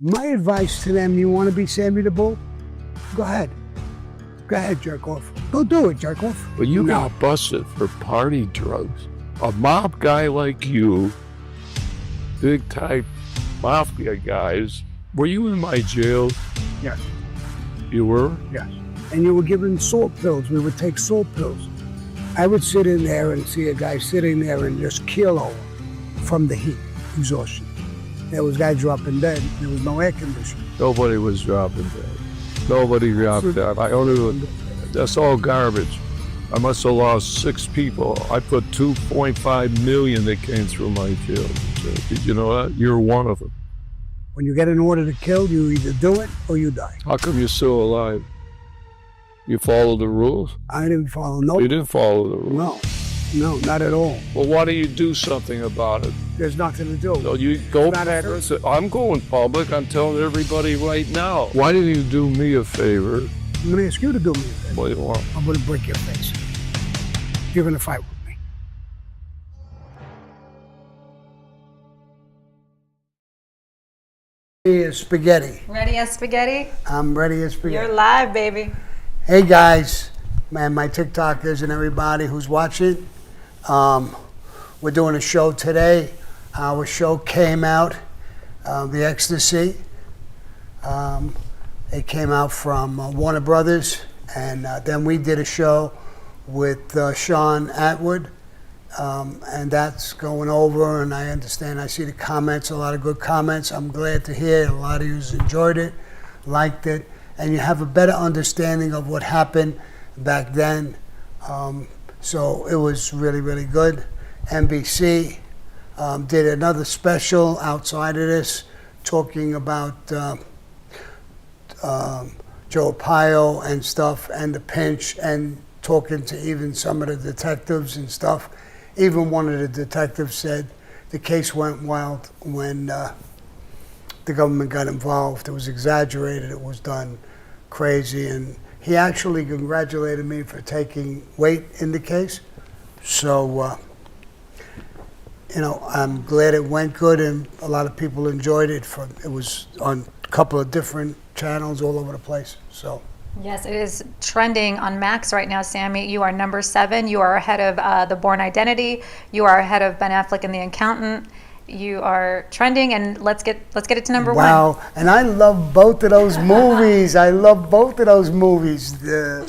My advice to them, you want to be Sammy the Bull? Go ahead. Go ahead, jerk off. Go do it, jerk off. But you got busted for party drugs. A mob guy like you, big type mafia guys, were you in my jail? Yes. You were? Yes. And you were given salt pills. We would take salt pills. I would sit in there and see a guy sitting there and just keel over from the heat, exhaustion. There was guys dropping dead. There was no air conditioning. Nobody was dropping dead. Nobody dropped dead. That's all garbage. I must have lost 6 people. I put 2.5 million that came through my jail. So, did you know that? You're one of them. When you get an order to kill, you either do it or you die. How come you're still alive? You follow the rules? I didn't follow no. You didn't follow the rules? No, not at all. Well, why don't you do something about it? There's nothing to do. No, you go. I'm going public. I'm telling everybody right now. Why didn't you do me a favor? I'm going to ask you to do me a favor. What do you want? I'm going to break your face. You're going to fight with me. Ready as spaghetti. Ready as spaghetti? I'm ready as spaghetti. You're live, baby. Hey guys, man, my TikTokers and everybody who's watching. We're doing a show today. Our show came out, The Ecstasy. It came out from Warner Brothers, and then we did a show with Sean Atwood, and that's going over, and I understand, I see the comments, a lot of good comments. I'm glad to hear a lot of you enjoyed it, liked it, and you have a better understanding of what happened back then. So it was really, really good. NBC did another special outside of this, talking about Joe Pio and stuff, and the pinch, and talking to even some of the detectives and stuff. Even one of the detectives said the case went wild when the government got involved. It was exaggerated, it was done crazy, and he actually congratulated me for taking weight in the case. So, you know, I'm glad it went good, and a lot of people enjoyed it. It was on a couple of different channels all over the place. So. Yes, it is trending on Max right now, Sammy. You are number 7. You are ahead of The Bourne Identity. You are ahead of Ben Affleck and The Accountant. You are trending, and let's get it to number 1. Wow, and I love both of those movies. I love both of those movies, the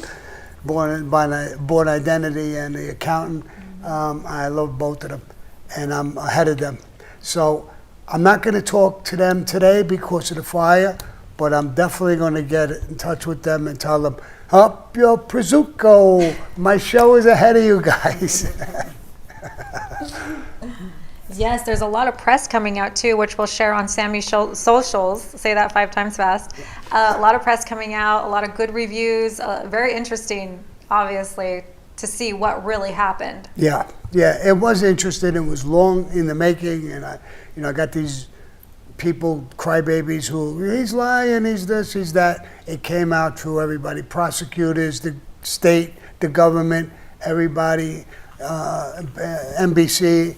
Bourne Identity and The Accountant. I love both of them, and I'm ahead of them. So I'm not going to talk to them today because of the fire, but I'm definitely going to get in touch with them and tell them, up your Prazuko, my show is ahead of you guys. Yes, there's a lot of press coming out too, which we'll share on Sammy's socials. Say that 5 times fast. A lot of press coming out, a lot of good reviews. Very interesting, obviously, to see what really happened. Yeah, it was interesting. It was long in the making, and I got these people, crybabies, who he's lying, he's this, he's that. It came out through everybody, prosecutors, the state, the government, everybody, NBC.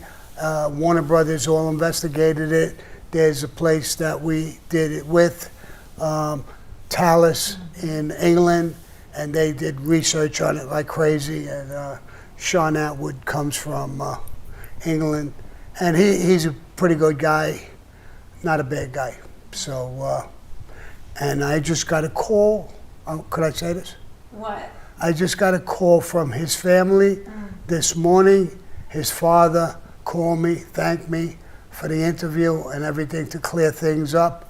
Warner Brothers all investigated it. There's a place that we did it with, Tallis in England, and they did research on it like crazy. And Sean Atwood comes from England, and he's a pretty good guy, not a bad guy. So, and I just got a call. Could I say this? What? I just got a call from his family this morning. His father called me, thanked me for the interview and everything to clear things up,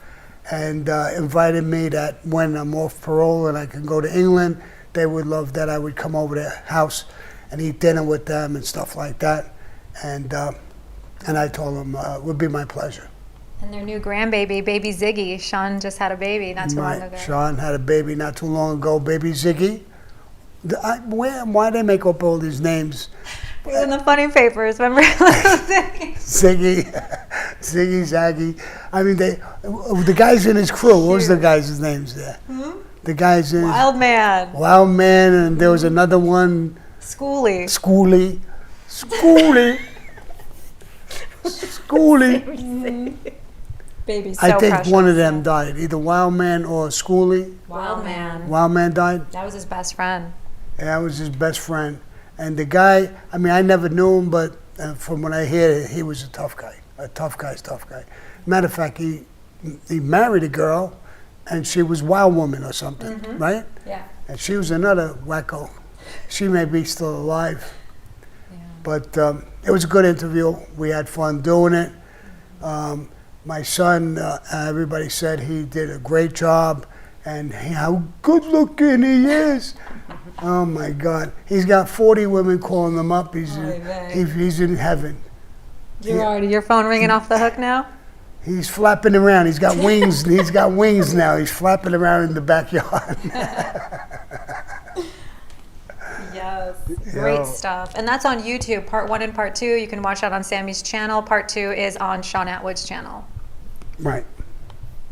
and invited me that when I'm off parole and I can go to England, they would love that I would come over to their house and eat dinner with them and stuff like that. And I told them it would be my pleasure. And their new grandbaby, baby Ziggy. Sean just had a baby not too long ago. Sean had a baby not too long ago, baby Ziggy. Why they make up all these names? It was in the funny papers, remember? Ziggy, Zaggy. I mean, the guys in his crew, what was the guys' names there? The guys in Wild Man, and there was another one. Schoolie. Baby, so I think precious. one of them died, either Wild Man or Schoolie. Wild Man. Wild Man died. That was his best friend. Yeah, that was his best friend. And the guy, I mean, I never knew him, but from what I hear, he was a tough guy. A tough guy's tough guy. Matter of fact, he married a girl, and she was Wild Woman or something, right? Yeah. And she was another wacko. She may be still alive. Yeah. But it was a good interview. We had fun doing it. My son, everybody said he did a great job, and how good looking he is. Oh my God. He's got 40 women calling him up. He's in heaven. Your phone ringing off the hook now? He's flapping around. He's got wings. He's got wings now. He's flapping around in the backyard. Yes, great stuff. And that's on YouTube, part 1 and part 2. You can watch that on Sammy's channel. Part 2 is on Sean Atwood's channel. Right.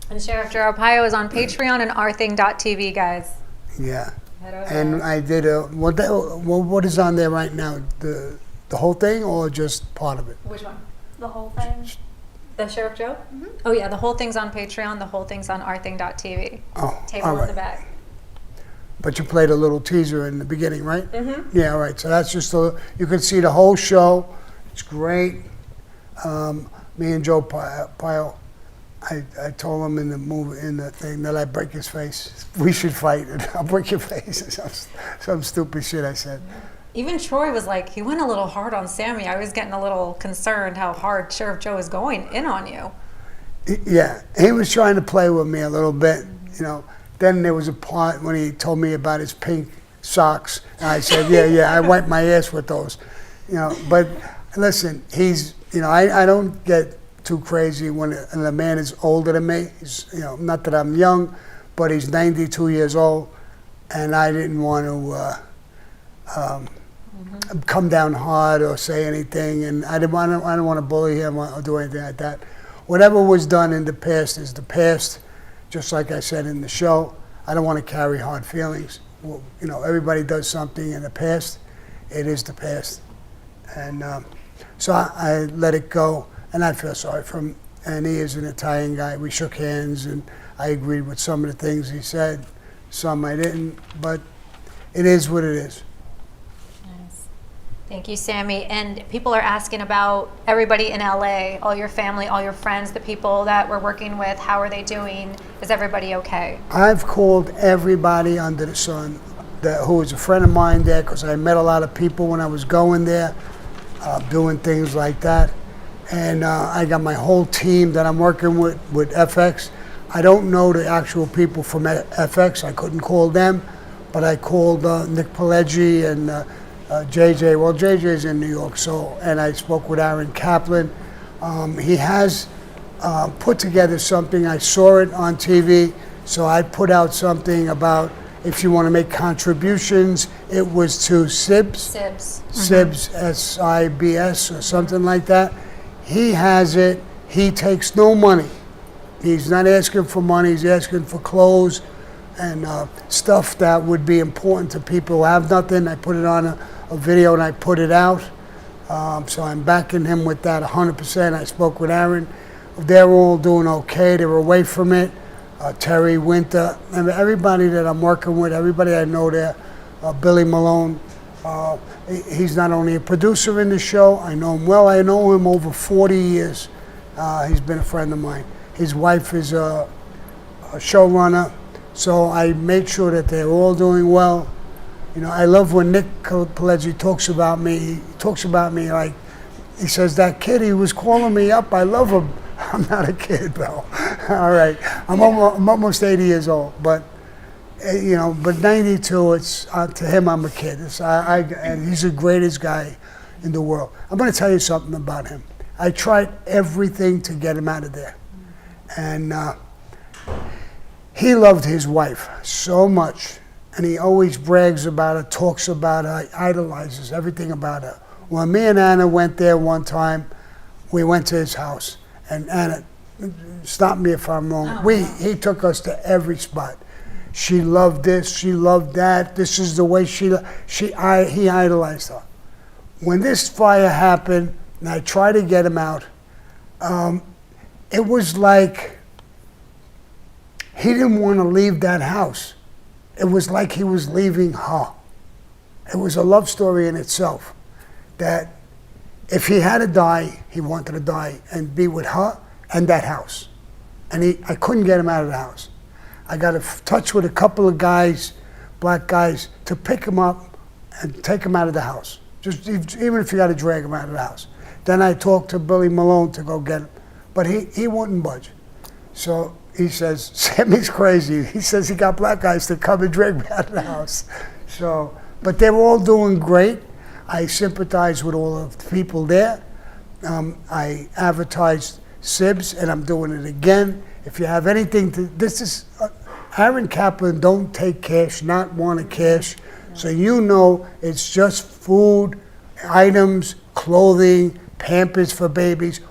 And Sheriff Joe Arpaio is on Patreon and ourthing.tv, guys. Yeah. Head over And there. I did what is on there right now? The whole thing or just part of it? Which one? The whole thing. The Sheriff Joe? Oh yeah, the whole thing's on Patreon. The whole thing's on ourthing.tv. Oh, Table all in right. the back. But you played a little teaser in the beginning, right? Mm-hmm. Yeah, all right. So that's just you can see the whole show. It's great. Me and Joe Pyle, I told him in the movie, in the thing, that I'd break his face. We should fight, and I'll break your face. Some stupid shit I said. Even Troy was like, he went a little hard on Sammy. I was getting a little concerned how hard Sheriff Joe is going in on you. Yeah, he was trying to play with me a little bit, you know. Then there was a part when he told me about his pink socks, and I said, yeah, I wiped my ass with those, you know. But listen, he's, you know, I don't get too crazy when a man is older than me. He's, you know, not that I'm young, but he's 92 years old, and I didn't want to come down hard or say anything, and I don't want to bully him or do anything like that. Whatever was done in the past is the past. Just like I said in the show, I don't want to carry hard feelings. Well, you know, everybody does something in the past. It is the past. And so I let it go, and I feel sorry for him. And he is an Italian guy. We shook hands, and I agreed with some of the things he said. Some I didn't, but it is what it is. Nice. Thank you, Sammy. And people are asking about everybody in LA, all your family, all your friends, the people that we're working with. How are they doing? Is everybody okay? I've called everybody under the sun who was a friend of mine there, because I met a lot of people when I was going there, doing things like that. And I got my whole team that I'm working with FX. I don't know the actual people from FX. I couldn't call them, but I called Nick Pileggi and JJ. Well, JJ's in New York, and I spoke with Aaron Kaplan. He has put together something. I saw it on TV, so I put out something about if you want to make contributions. It was to SIBS. SIBS, SIBS, or something like that. He has it. He takes no money. He's not asking for money. He's asking for clothes and stuff that would be important to people who have nothing. I put it on a video and I put it out. So I'm backing him with that 100%. I spoke with Aaron. They're all doing okay. They're away from it. Terry Winter, and everybody that I'm working with, everybody I know there, Billy Malone. He's not only a producer in the show, I know him well. I know him over 40 years. He's been a friend of mine. His wife is a showrunner, so I make sure that they're all doing well. You know, I love when Nick Pileggi talks about me. He talks about me like, he says, that kid, he was calling me up, I love him. I'm not a kid, though. All right, I'm almost 80 years old, but you know, but 92, it's to him, I'm a kid. And he's the greatest guy in the world. I'm going to tell you something about him. I tried everything to get him out of there, and he loved his wife so much, and he always brags about her, talks about her, idolizes everything about her. When me and Anna went there one time, we went to his house, and Anna, stop me if I'm wrong, he took us to every spot. She loved this, she loved that, this is the way he idolized her. When this fire happened, and I tried to get him out, it was like he didn't want to leave that house. It was like he was leaving her. It was a love story in itself, that if he had to die, he wanted to die and be with her and that house. And I couldn't get him out of the house. I got in touch with a couple of guys, black guys, to pick him up and take him out of the house. Just even if you got to drag him out of the house. Then I talked to Billy Malone to go get him, but he wouldn't budge. So he says, Sammy's crazy. He says he got black guys to come and drag me out of the house. So, but they were all doing great. I sympathize with all of the people there. I advertised SIBS, and I'm doing it again. If you have anything to, this is, Aaron Kaplan don't take cash, not want to cash. So you know it's just food, items, clothing, Pampers for babies,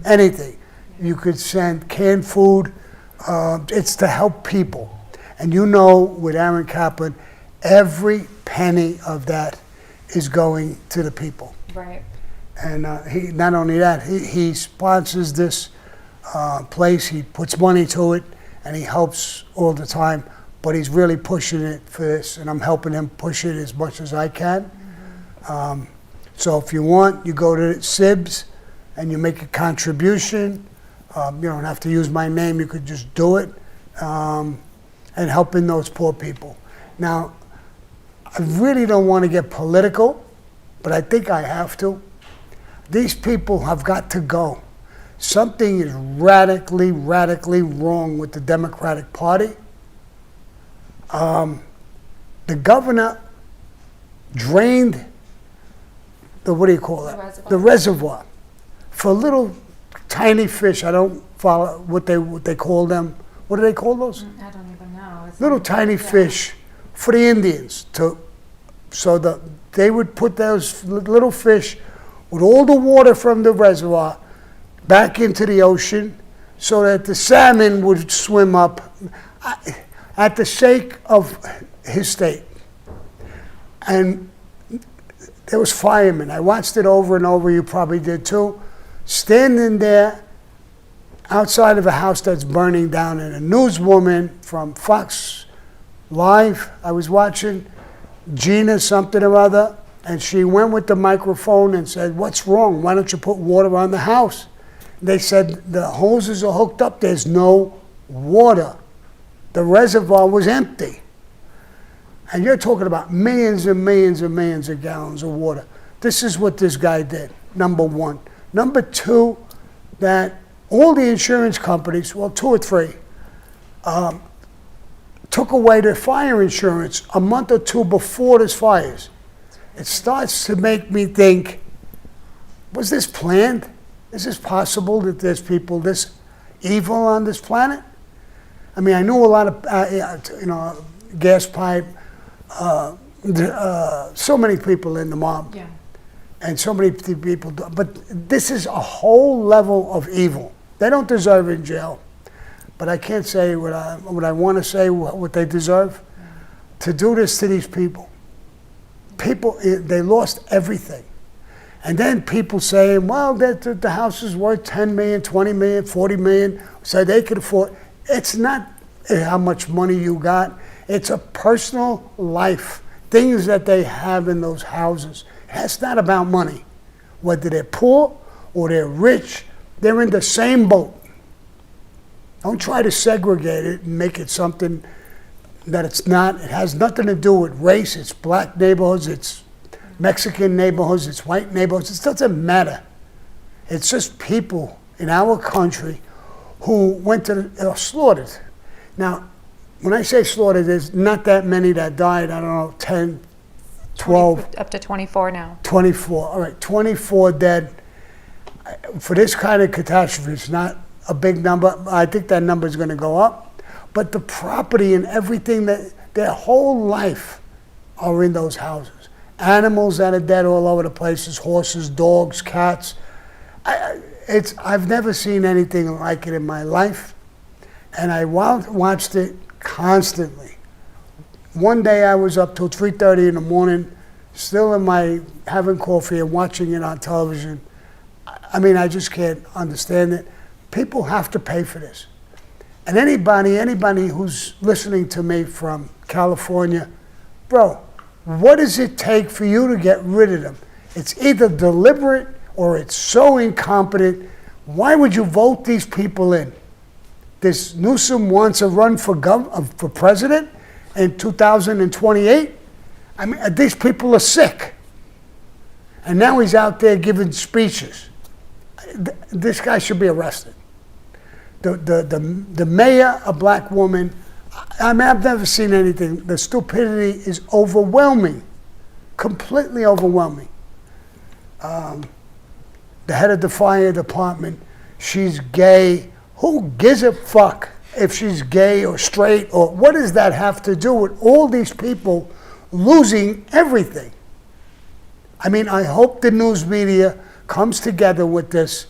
anything. You could send canned food. It's to help people. And you know with Aaron Kaplan, every penny of that is going to the people. Right. And he not only that, he sponsors this place. He puts money to it, and he helps all the time. But he's really pushing it for this, and I'm helping him push it as much as I can. So if you want, you go to SIBS and you make a contribution. You don't have to use my name. You could just do it, and helping those poor people. Now, I really don't want to get political, but I think I have to. These people have got to go. Something is radically, radically wrong with the Democratic Party. The governor drained the, what do you call it? The reservoir for little tiny fish. I don't follow what they call them. What do they call those? I don't even know. It's Little tiny fish for the Indians so that they would put those little fish with all the water from the reservoir back into the ocean so that the salmon would swim up at the sake of his state. And there was firemen. I watched it over and over. You probably did too. Standing there outside of a house that's burning down, and a newswoman from Fox Live, I was watching, Gina something or other, and she went with the microphone and said, "What's wrong? Why don't you put water on the house?" They said, "The hoses are hooked up. There's no water. The reservoir was empty." And you're talking about millions and millions and millions of gallons of water. This is what this guy did, number one. Number two, that all the insurance companies, well, 2 or 3, took away their fire insurance a month or 2 before this fires. It starts to make me think, was this planned? Is this possible that there's people this evil on this planet? I mean, I knew a lot of, gas pipe, so many people in the mob. Yeah. And so many people, but this is a whole level of evil. They don't deserve in jail, but I can't say what I want to say, what they deserve. To do this to these people. People, they lost everything. And then people saying, well, the house is worth 10 million, 20 million, 40 million, so they could afford. It's not how much money you got. It's a personal life, things that they have in those houses. It's not about money. Whether they're poor or they're rich, they're in the same boat. Don't try to segregate it and make it something that it's not. It has nothing to do with race. It's black neighborhoods, it's Mexican neighborhoods, it's white neighborhoods. It doesn't matter. It's just people in our country who went to slaughtered. Now, when I say slaughtered, there's not that many that died. I don't know, 10, 12. Up to 24 now. 24. All right, 24 dead. For this kind of catastrophe, it's not a big number. I think that number is going to go up. But the property and everything, that their whole life are in those houses. Animals that are dead all over the places, horses, dogs, cats. I've never seen anything like it in my life. And I watched it constantly. One day I was up till 3:30 in the morning, still having coffee and watching it on television. I mean, I just can't understand it. People have to pay for this. And anybody who's listening to me from California, bro, what does it take for you to get rid of them? It's either deliberate or it's so incompetent. Why would you vote these people in? This Newsom wants to run for president in 2028. I mean, these people are sick. And now he's out there giving speeches. This guy should be arrested. The mayor, a black woman, I mean, I've never seen anything. The stupidity is overwhelming, completely overwhelming. The head of the fire department, she's gay. Who gives a fuck if she's gay or straight, or what does that have to do with all these people losing everything? I mean, I hope the news media comes together with this,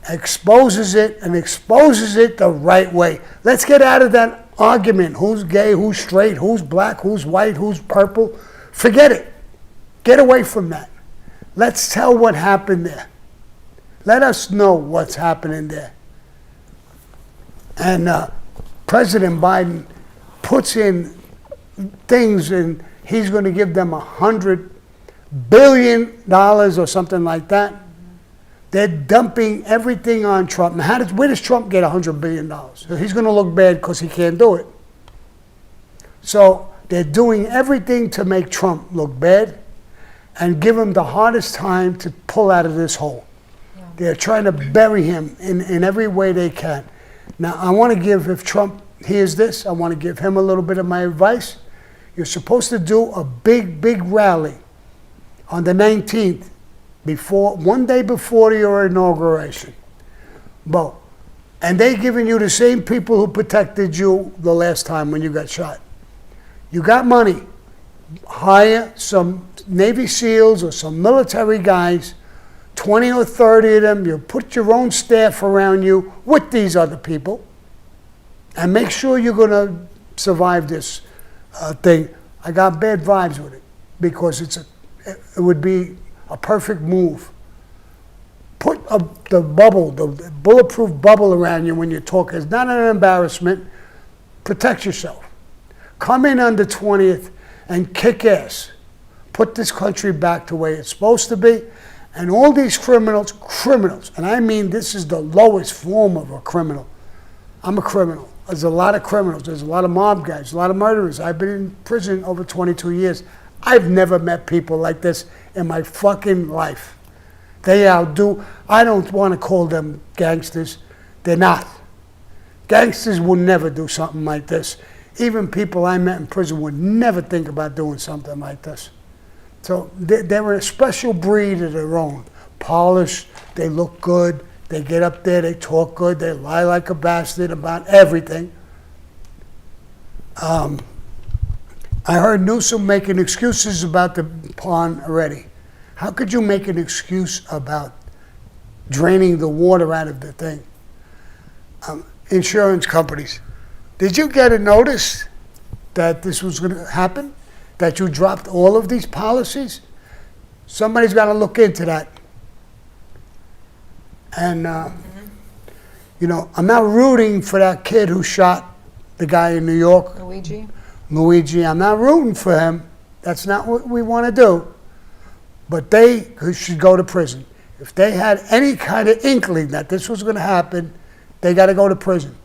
exposes it, and exposes it the right way. Let's get out of that argument. Who's gay, who's straight, who's black, who's white, who's purple. Forget it. Get away from that. Let's tell what happened there. Let us know what's happening there. And President Biden puts in things, and he's going to give them $100 billion or something like that. They're dumping everything on Trump. Now, where does Trump get $100 billion? So he's going to look bad because he can't do it. So they're doing everything to make Trump look bad and give him the hardest time to pull out of this hole. Yeah. They're trying to bury him in every way they can. Now, I want to give, if Trump hears this, I want to give him a little bit of my advice. You're supposed to do a big rally on the 19th, one day before your inauguration. And they giving you the same people who protected you the last time when you got shot. You got money. Hire some Navy SEALs or some military guys, 20 or 30 of them. You put your own staff around you with these other people, and make sure you're going to survive this thing. I got bad vibes with it because it would be a perfect move. Put the bulletproof bubble around you when you talk. It's not an embarrassment. Protect yourself. Come in on the 20th and kick ass. Put this country back the way it's supposed to be. And all these criminals, and I mean this is the lowest form of a criminal. I'm a criminal. There's a lot of criminals. There's a lot of mob guys, a lot of murderers. I've been in prison over 22 years. I've never met people like this in my fucking life. They outdo, I don't want to call them gangsters. They're not. Gangsters would never do something like this. Even people I met in prison would never think about doing something like this. So they're a special breed of their own. Polished, they look good, they get up there, they talk good, they lie like a bastard about everything. I heard Newsom making excuses about the pond already. How could you make an excuse about draining the water out of the thing? Insurance companies. Did you get a notice that this was going to happen? That you dropped all of these policies? Somebody's got to look into that. And, you know, I'm not rooting for that kid who shot the guy in New York. Luigi, I'm not rooting for him. That's not what we want to do. But they should go to prison. If they had any kind of inkling that this was going to happen, they got to go to prison.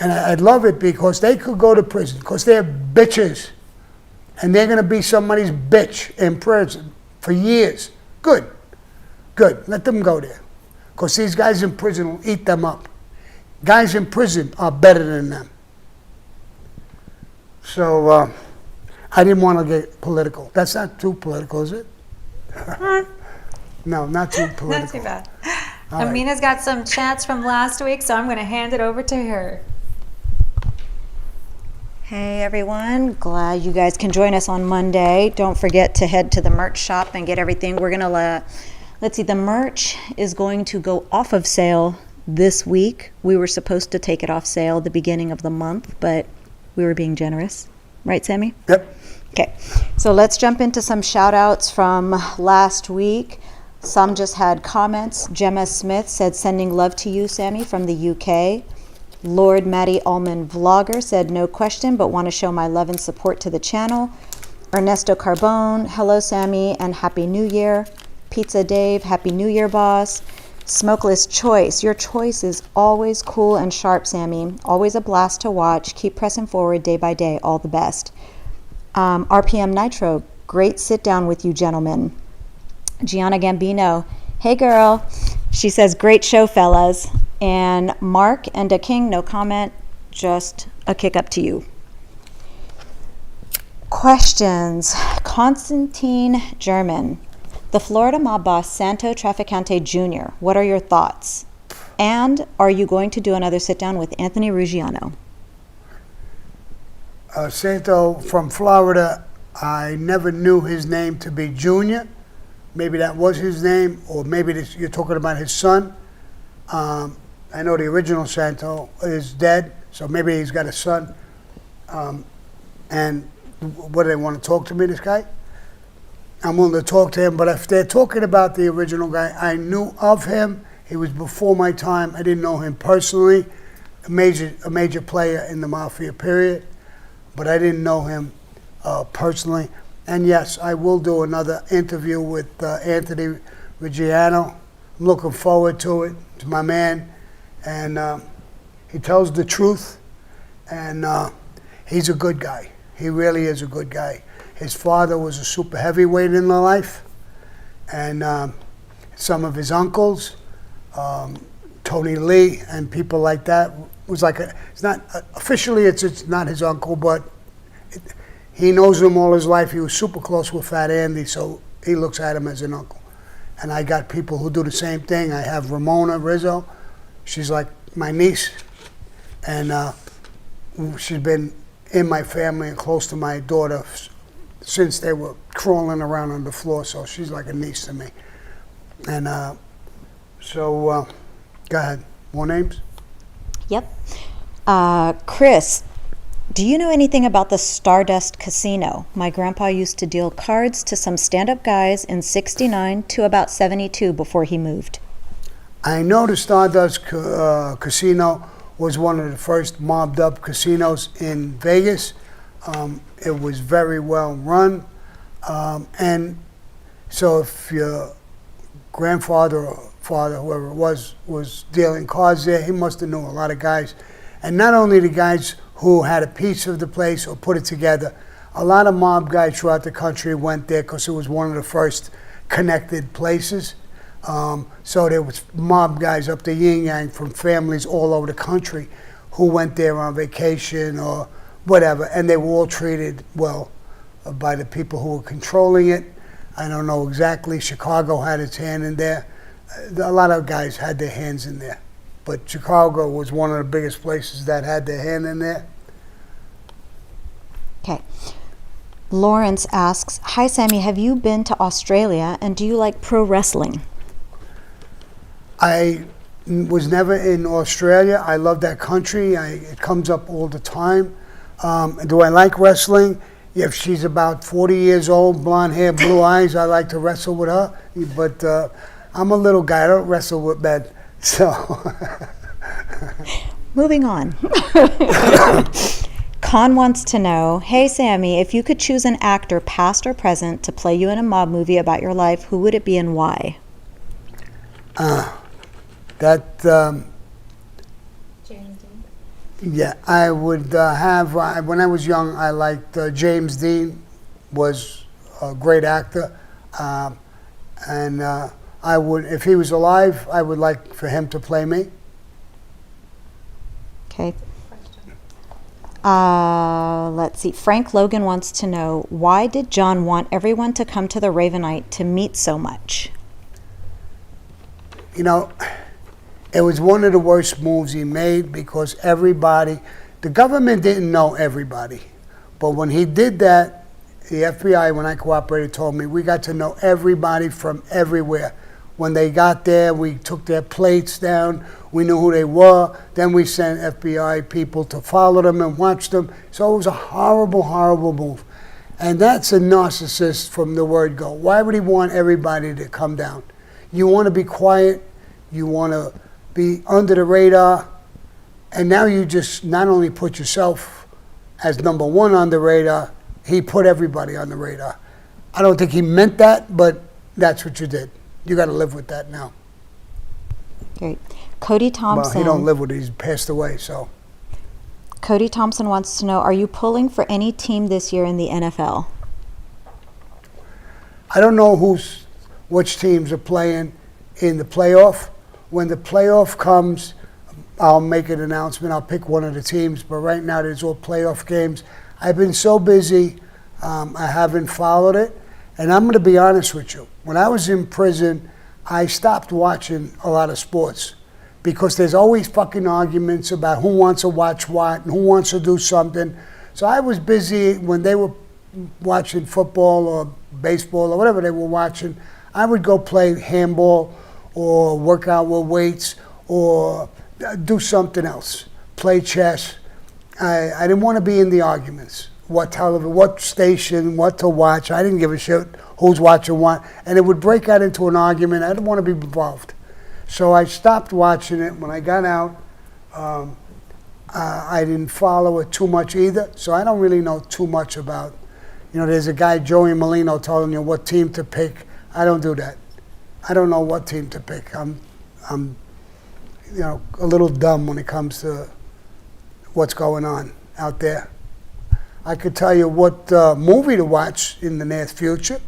And I'd love it because they could go to prison because they're bitches. And they're going to be somebody's bitch in prison for years. Good. Let them go there. Because these guys in prison will eat them up. Guys in prison are better than them. So I didn't want to get political. That's not too political, is it? No, not too political. Not too bad. Amina's got some chats from last week, so I'm going to hand it over to her. Hey everyone, glad you guys can join us on Monday. Don't forget to head to the merch shop and get everything. We're going to, let's see, the merch is going to go off of sale this week. We were supposed to take it off sale at the beginning of the month, but we were being generous. Right, Sammy? Yep. Okay, so let's jump into some shout outs from last week. Some just had comments. Gemma Smith said, sending love to you, Sammy, from the UK. Lord Matty Allman Vlogger said, no question, but want to show my love and support to the channel. Ernesto Carbone, hello, Sammy, and Happy New Year. Pizza Dave, Happy New Year, boss. Smokeless Choice, your choice is always cool and sharp, Sammy. Always a blast to watch. Keep pressing forward day by day. All the best. RPM Nitro, great sit down with you, gentlemen. Gianna Gambino, hey girl. She says, great show, fellas. And Mark and Da King, no comment, just a kick up to you. Questions. Constantine German, the Florida mob boss Santo Traficante Jr., what are your thoughts? And are you going to do another sit down with Anthony Ruggiano? Santo from Florida, I never knew his name to be Junior. Maybe that was his name, or maybe you're talking about his son. I know the original Santo is dead, so maybe he's got a son. And what do they want to talk to me, this guy? I'm willing to talk to him, but if they're talking about the original guy, I knew of him. He was before my time. I didn't know him personally. A major player in the Mafia period, but I didn't know him personally. And yes, I will do another interview with Anthony Ruggiano. I'm looking forward to it. It's my man, and he tells the truth, and he's a good guy. He really is a good guy. His father was a super heavyweight in their life, and some of his uncles, Tony Lee and people like that, was like it's not officially it's not his uncle, but he knows him all his life. He was super close with Fat Andy, so he looks at him as an uncle. And I got people who do the same thing. I have Ramona Rizzo. She's like my niece, and she's been in my family and close to my daughter since they were crawling around on the floor, so she's like a niece to me. And go ahead. More names? Yep. Chris, do you know anything about the Stardust Casino? My grandpa used to deal cards to some stand-up guys in '69 to about '72 before he moved. I know the Stardust Casino was one of the first mobbed-up casinos in Vegas. It was very well run. And so if your grandfather or father, whoever it was dealing cards there, he must have known a lot of guys. And not only the guys who had a piece of the place or put it together, a lot of mob guys throughout the country went there because it was one of the first connected places. So there was mob guys up the yin yang from families all over the country who went there on vacation or whatever, and they were all treated well by the people who were controlling it. I don't know exactly. Chicago had its hand in there. A lot of guys had their hands in there, but Chicago was one of the biggest places that had their hand in there. Okay. Lawrence asks, hi Sammy, have you been to Australia and do you like pro wrestling? I was never in Australia. I love that country. It comes up all the time. Do I like wrestling? If she's about 40 years old, blonde hair, blue eyes, I like to wrestle with her. But I'm a little guy. I don't wrestle with men. So. Moving on. Con wants to know, hey Sammy, if you could choose an actor, past or present, to play you in a mob movie about your life, who would it be and why? Yeah, I would have, when I was young, I liked James Dean, was a great actor. And I would, if he was alive, I would like for him to play me. Okay. Let's see. Frank Logan wants to know, why did John want everyone to come to the Ravenite to meet so much? You know, it was one of the worst moves he made because everybody, the government didn't know everybody. But when he did that, the FBI, when I cooperated, told me we got to know everybody from everywhere. When they got there, we took their plates down. We knew who they were. Then we sent FBI people to follow them and watch them. So it was a horrible, horrible move. And that's a narcissist from the word go. Why would he want everybody to come down? You want to be quiet. You want to be under the radar. And now you just not only put yourself as number one on the radar, he put everybody on the radar. I don't think he meant that, but that's what you did. You got to live with that now. Great. Cody Well, Thompson. he don't live with it. He's passed away, so. Cody Thompson wants to know, are you pulling for any team this year in the NFL? I don't know which teams are playing in the playoff. When the playoff comes, I'll make an announcement. I'll pick one of the teams, but right now there's all playoff games. I've been so busy, I haven't followed it. And I'm going to be honest with you. When I was in prison, I stopped watching a lot of sports because there's always fucking arguments about who wants to watch what and who wants to do something. So I was busy when they were watching football or baseball or whatever they were watching. I would go play handball or work out with weights or do something else, play chess. I didn't want to be in the arguments. What television, what station, what to watch. I didn't give a shit who's watching what. And it would break out into an argument. I didn't want to be involved. So I stopped watching it. When I got out, I didn't follow it too much either. So I don't really know too much about, there's a guy, Joey Molino, telling you what team to pick. I don't do that. I don't know what team to pick. I'm a little dumb when it comes to what's going on out there. I could tell you what movie to watch in the near future.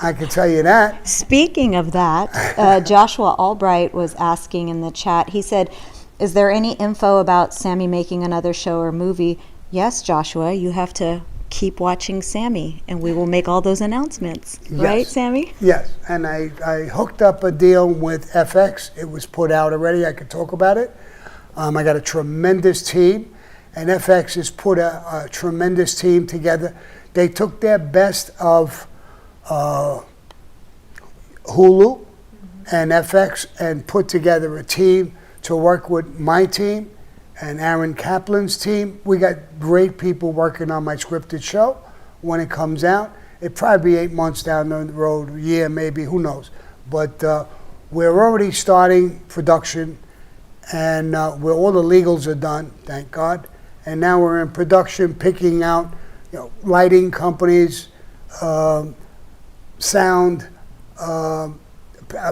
I could tell you that. Speaking of that, Joshua Albright was asking in the chat, he said, is there any info about Sammy making another show or movie? Yes, Joshua, you have to keep watching Sammy, and we will make all those announcements. Yes. Right, Sammy? Yes, and I hooked up a deal with FX. It was put out already. I could talk about it. I got a tremendous team, and FX has put a tremendous team together. They took their best of Hulu and FX and put together a team to work with my team and Aaron Kaplan's team. We got great people working on my scripted show when it comes out. It'll probably be 8 months down the road, a year maybe, who knows. But we're already starting production, and where all the legals are done, thank God. And now we're in production, picking out lighting companies, sound,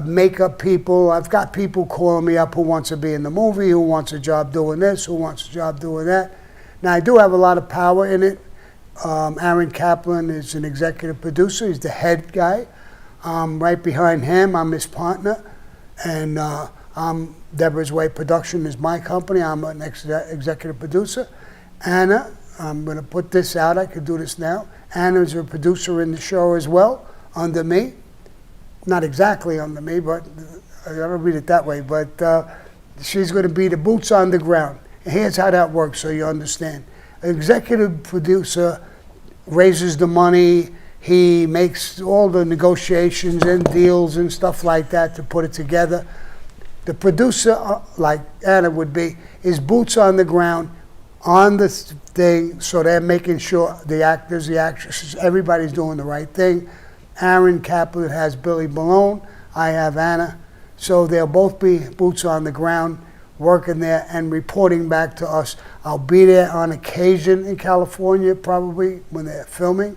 makeup people. I've got people calling me up who wants to be in the movie, who wants a job doing this, who wants a job doing that. Now, I do have a lot of power in it. Aaron Kaplan is an executive producer. He's the head guy. Right behind him, I'm his partner. And Deborah's Way Production is my company. I'm an executive producer. Anna, I'm going to put this out. I could do this now. Anna's a producer in the show as well, under me. Not exactly under me, but I don't read it that way. But she's going to be the boots on the ground. And here's how that works so you understand. An executive producer raises the money. He makes all the negotiations and deals and stuff like that to put it together. The producer, like Anna would be, is boots on the ground on the thing, so they're making sure the actors, the actresses, everybody's doing the right thing. Aaron Kaplan has Billy Malone. I have Anna. So they'll both be boots on the ground, working there and reporting back to us. I'll be there on occasion in California, probably, when they're filming.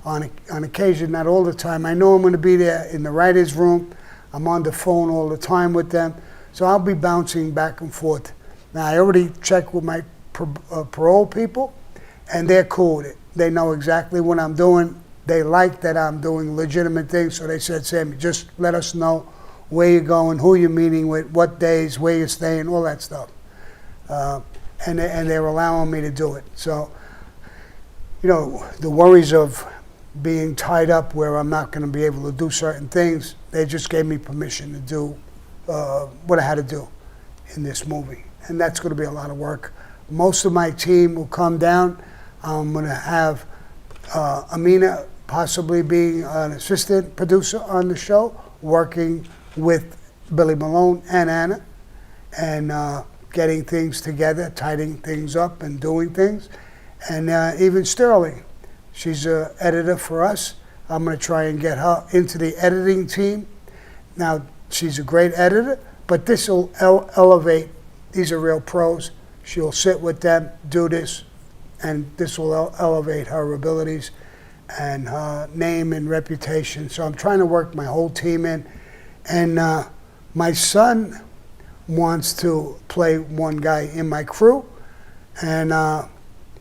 On occasion, not all the time. I know I'm going to be there in the writer's room. I'm on the phone all the time with them. So I'll be bouncing back and forth. Now, I already checked with my parole people, and they're cool with it. They know exactly what I'm doing. They like that I'm doing legitimate things. So they said, Sammy, just let us know where you're going, who you're meeting with, what days, where you're staying, all that stuff. And they're allowing me to do it. So, the worries of being tied up where I'm not going to be able to do certain things, they just gave me permission to do what I had to do in this movie. And that's going to be a lot of work. Most of my team will come down. I'm going to have Amina possibly being an assistant producer on the show, working with Billy Malone and Anna, and getting things together, tidying things up and doing things. And even Sterling, she's an editor for us. I'm going to try and get her into the editing team. Now, she's a great editor, but this will elevate. These are real pros. She'll sit with them, do this, and this will elevate her abilities and her name and reputation. So I'm trying to work my whole team in. And my son wants to play one guy in my crew, and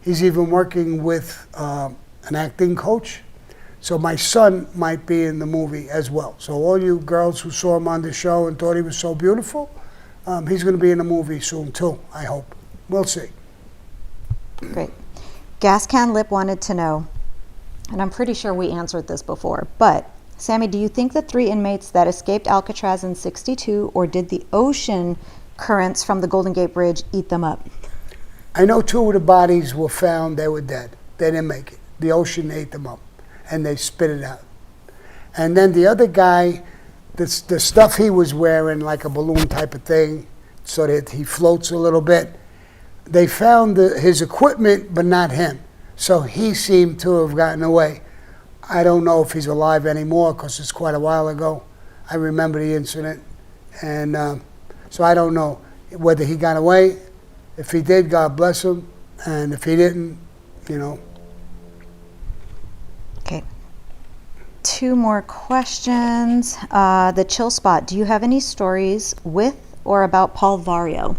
he's even working with an acting coach. So my son might be in the movie as well. So all you girls who saw him on the show and thought he was so beautiful, he's going to be in the movie soon too, I hope. We'll see. Great. Gas Can Lip wanted to know, and I'm pretty sure we answered this before, but Sammy, do you think the 3 inmates that escaped Alcatraz in '62, or did the ocean currents from the Golden Gate Bridge eat them up? I know 2 of the bodies were found, they were dead. They didn't make it. The ocean ate them up, and they spit it out. And then the other guy, the stuff he was wearing, like a balloon type of thing, so that he floats a little bit, they found his equipment, but not him. So he seemed to have gotten away. I don't know if he's alive anymore, because it's quite a while ago. I remember the incident. And so I don't know whether he got away. If he did, God bless him. And if he didn't, you know. Okay. 2 more questions. The Chill Spot, do you have any stories with or about Paul Vario?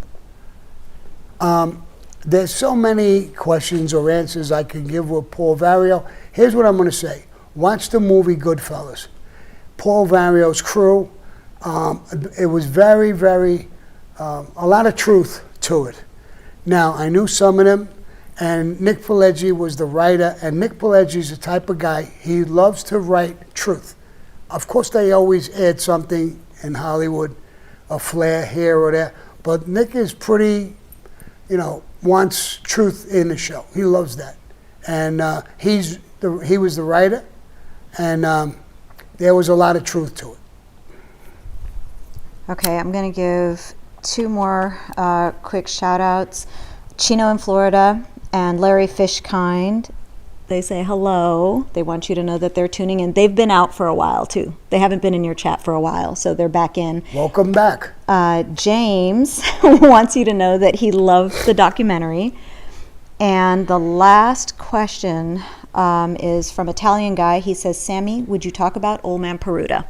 There's so many questions or answers I can give with Paul Vario. Here's what I'm going to say. Watch the movie Goodfellas. Paul Vario's crew, it was very, very, a lot of truth to it. Now, I knew some of them, and Nick Pileggi was the writer, and Nick Pileggi's the type of guy, he loves to write truth. Of course, they always add something in Hollywood, a flair here or there, but Nick is pretty, you know, wants truth in the show. He loves that. And he was the writer, and there was a lot of truth to it. Okay, I'm going to give 2 more quick shout outs. Chino in Florida and Larry Fishkind. They say hello. They want you to know that they're tuning in. They've been out for a while too. They haven't been in your chat for a while, so they're back in. Welcome back. James wants you to know that he loved the documentary. And the last question is from Italian guy. He says, Sammy, would you talk about Old Man Paruta?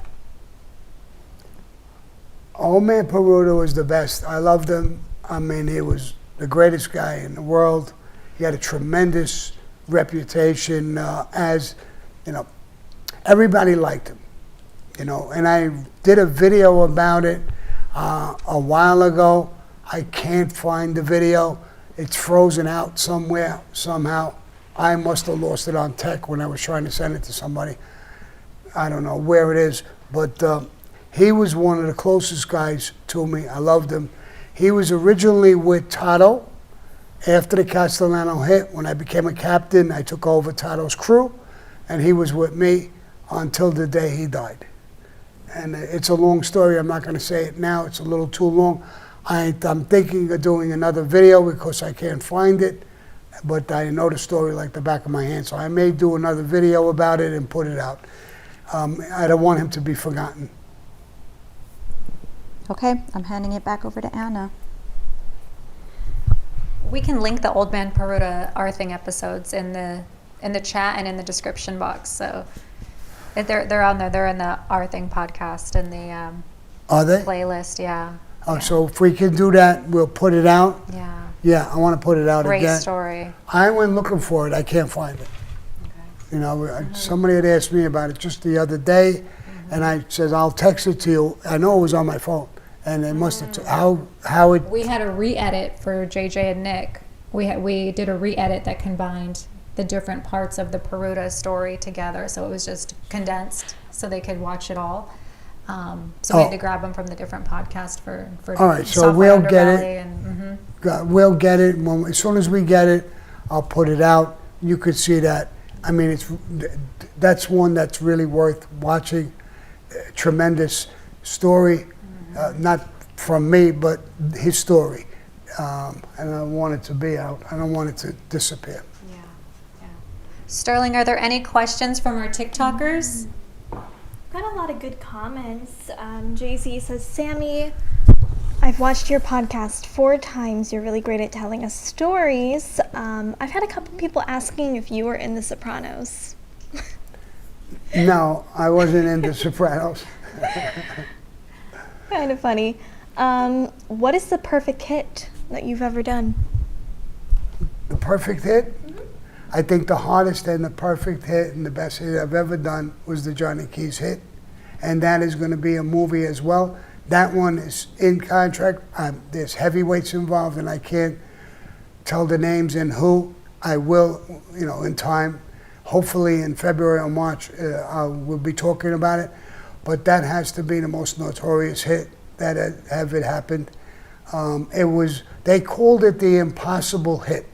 Old Man Paruta was the best. I loved him. I mean, he was the greatest guy in the world. He had a tremendous reputation as, you know, everybody liked him, you know, and I did a video about it a while ago. I can't find the video. It's frozen out somewhere, somehow. I must have lost it on tech when I was trying to send it to somebody. I don't know where it is, but he was one of the closest guys to me. I loved him. He was originally with Tato. After the Castellano hit, when I became a captain, I took over Tato's crew, and he was with me until the day he died. And it's a long story. I'm not going to say it now. It's a little too long. I'm thinking of doing another video because I can't find it, but I know the story like the back of my hand, so I may do another video about it and put it out. I don't want him to be forgotten. Okay, I'm handing it back over to Anna. We can link the Old Man Paruta Our Thing episodes in the chat and in the description box. So they're on there. They're in the Our Thing podcast and the Are they? playlist. Yeah. Oh, yeah. So if we can do that, we'll put it out. Yeah. Yeah, I want to put it out Great again. story. I went looking for it. I can't find it. Okay. You know, somebody had asked me about it just the other day, and I said, I'll text it to you. I know it was on my phone. And they must have, how it... We had a re-edit for JJ and Nick. We did a re-edit that combined the different parts of the Paruta story together. So it was just condensed so they could watch it all. So we had to grab them from the different podcast for all right, so Software we'll get it. And, We'll get it. As soon as we get it, I'll put it out. You could see that. I mean, that's one that's really worth watching. Tremendous story. Not from me, but his story. And I want it to be out. I don't want it to disappear. Yeah. Sterling, are there any questions from our TikTokers? Got a lot of good comments. JC says, Sammy, I've watched your podcast 4 times. You're really great at telling us stories. I've had a couple people asking if you were in The Sopranos. No, I wasn't in The Sopranos. Kind of funny. What is the perfect hit that you've ever done? The perfect hit? I think the hardest and the perfect hit and the best hit I've ever done was the Johnny Keys hit. And that is going to be a movie as well. That one is in contract. There's heavyweights involved, and I can't tell the names and who. I will, in time. Hopefully in February or March, we'll be talking about it. But that has to be the most notorious hit that ever happened. They called it the impossible hit.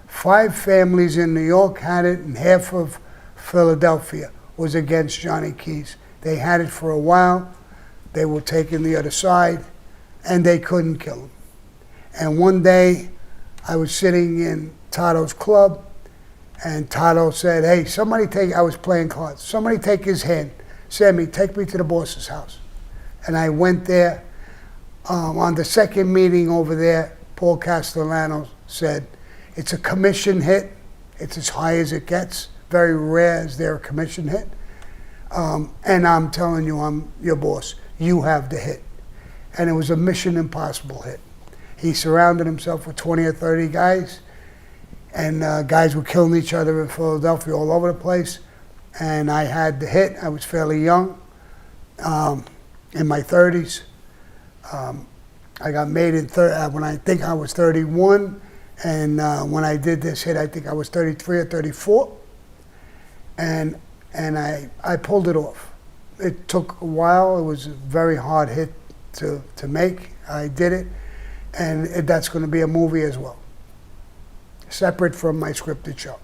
5 families in New York had it, and half of Philadelphia was against Johnny Keys. They had it for a while. They were taking the other side, and they couldn't kill him. And one day, I was sitting in Tato's club, and Tato said, hey, I was playing cards, somebody take his hand. Sammy, take me to the boss's house. And I went there. On the second meeting over there, Paul Castellano said, it's a commission hit. It's as high as it gets. Very rare is there a commission hit. And I'm telling you, I'm your boss. You have the hit. And it was a Mission Impossible hit. He surrounded himself with 20 or 30 guys, and guys were killing each other in Philadelphia all over the place. And I had the hit. I was fairly young, in my 30s. I got made when I think I was 31. And when I did this hit, I think I was 33 or 34. And I pulled it off. It took a while. It was a very hard hit to make. I did it. And that's going to be a movie as well, separate from my scripted show.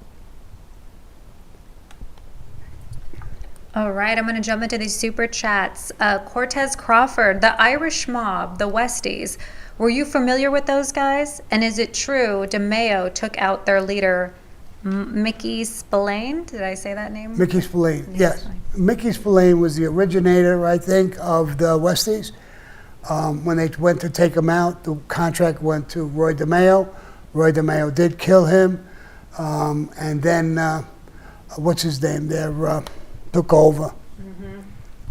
All right, I'm going to jump into these super chats. Cortez Crawford, the Irish mob, the Westies. Were you familiar with those guys? And is it true DeMeo took out their leader, Mickey Spillane? Did I say that name? Mickey Spillane, yes. Mickey Spillane was the originator, I think, of the Westies. When they went to take him out, the contract went to Roy DeMeo. Roy DeMeo did kill him. And then, what's his name there, took over. Mm-hmm.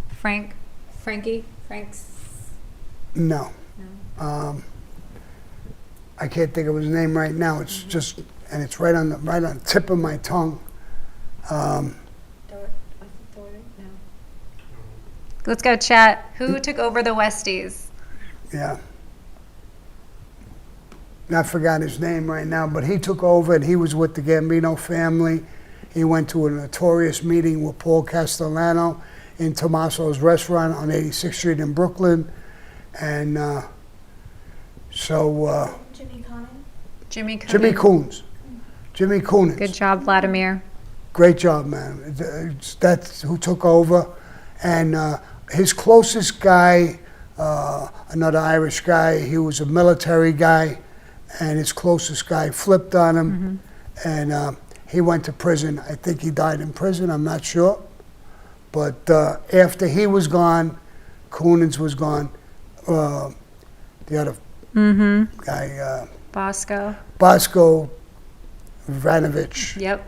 Frank's? No. I can't think of his name right now. It's just, and it's right on the tip of my tongue. Let's go chat. Who took over the Westies? Yeah. I forgot his name right now, but he took over, and he was with the Gambino family. He went to a notorious meeting with Paul Castellano in Tommaso's restaurant on 86th Street in Brooklyn. And Jimmy Coons. Jimmy Coons. Good job, Vladimir. Great job, man. That's who took over. And his closest guy, another Irish guy, he was a military guy, and his closest guy flipped on him, and he went to prison. I think he died in prison, I'm not sure. But after he was gone, Coonans was gone, the other guy, Bosco Vranovich,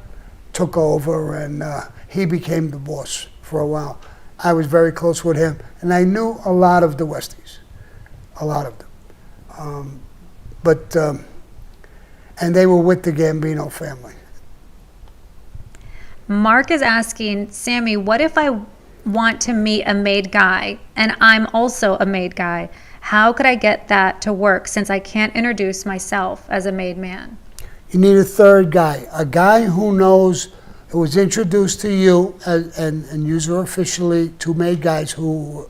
took over, and he became the boss for a while. I was very close with him, and I knew a lot of the Westies, a lot of them. And they were with the Gambino family. Mark is asking, Sammy, what if I want to meet a made guy and I'm also a made guy? How could I get that to work since I can't introduce myself as a made man? You need a third guy, a guy who knows, who was introduced to you, and use are officially 2 made guys who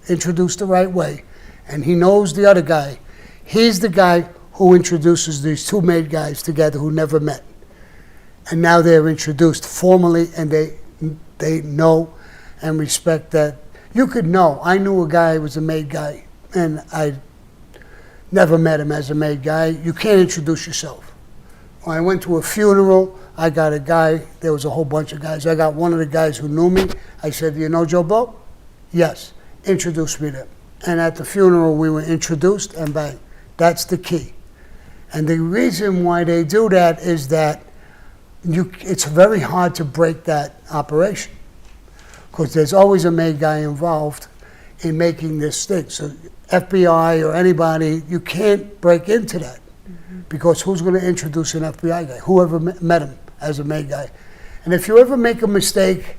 introduced the right way, and he knows the other guy. He's the guy who introduces these 2 made guys together who never met. And now they're introduced formally, and they know and respect that. You could know. I knew a guy who was a made guy, and I never met him as a made guy. You can't introduce yourself. When I went to a funeral, I got a guy, there was a whole bunch of guys. I got one of the guys who knew me. I said, "Do you know Joe Blow?" "Yes." Introduced me to him. And at the funeral, we were introduced, and bang. That's the key. And the reason why they do that is that it's very hard to break that operation, because there's always a made guy involved in making this thing. So FBI or anybody, you can't break into that, because who's going to introduce an FBI guy? Whoever met him as a made guy. And if you ever make a mistake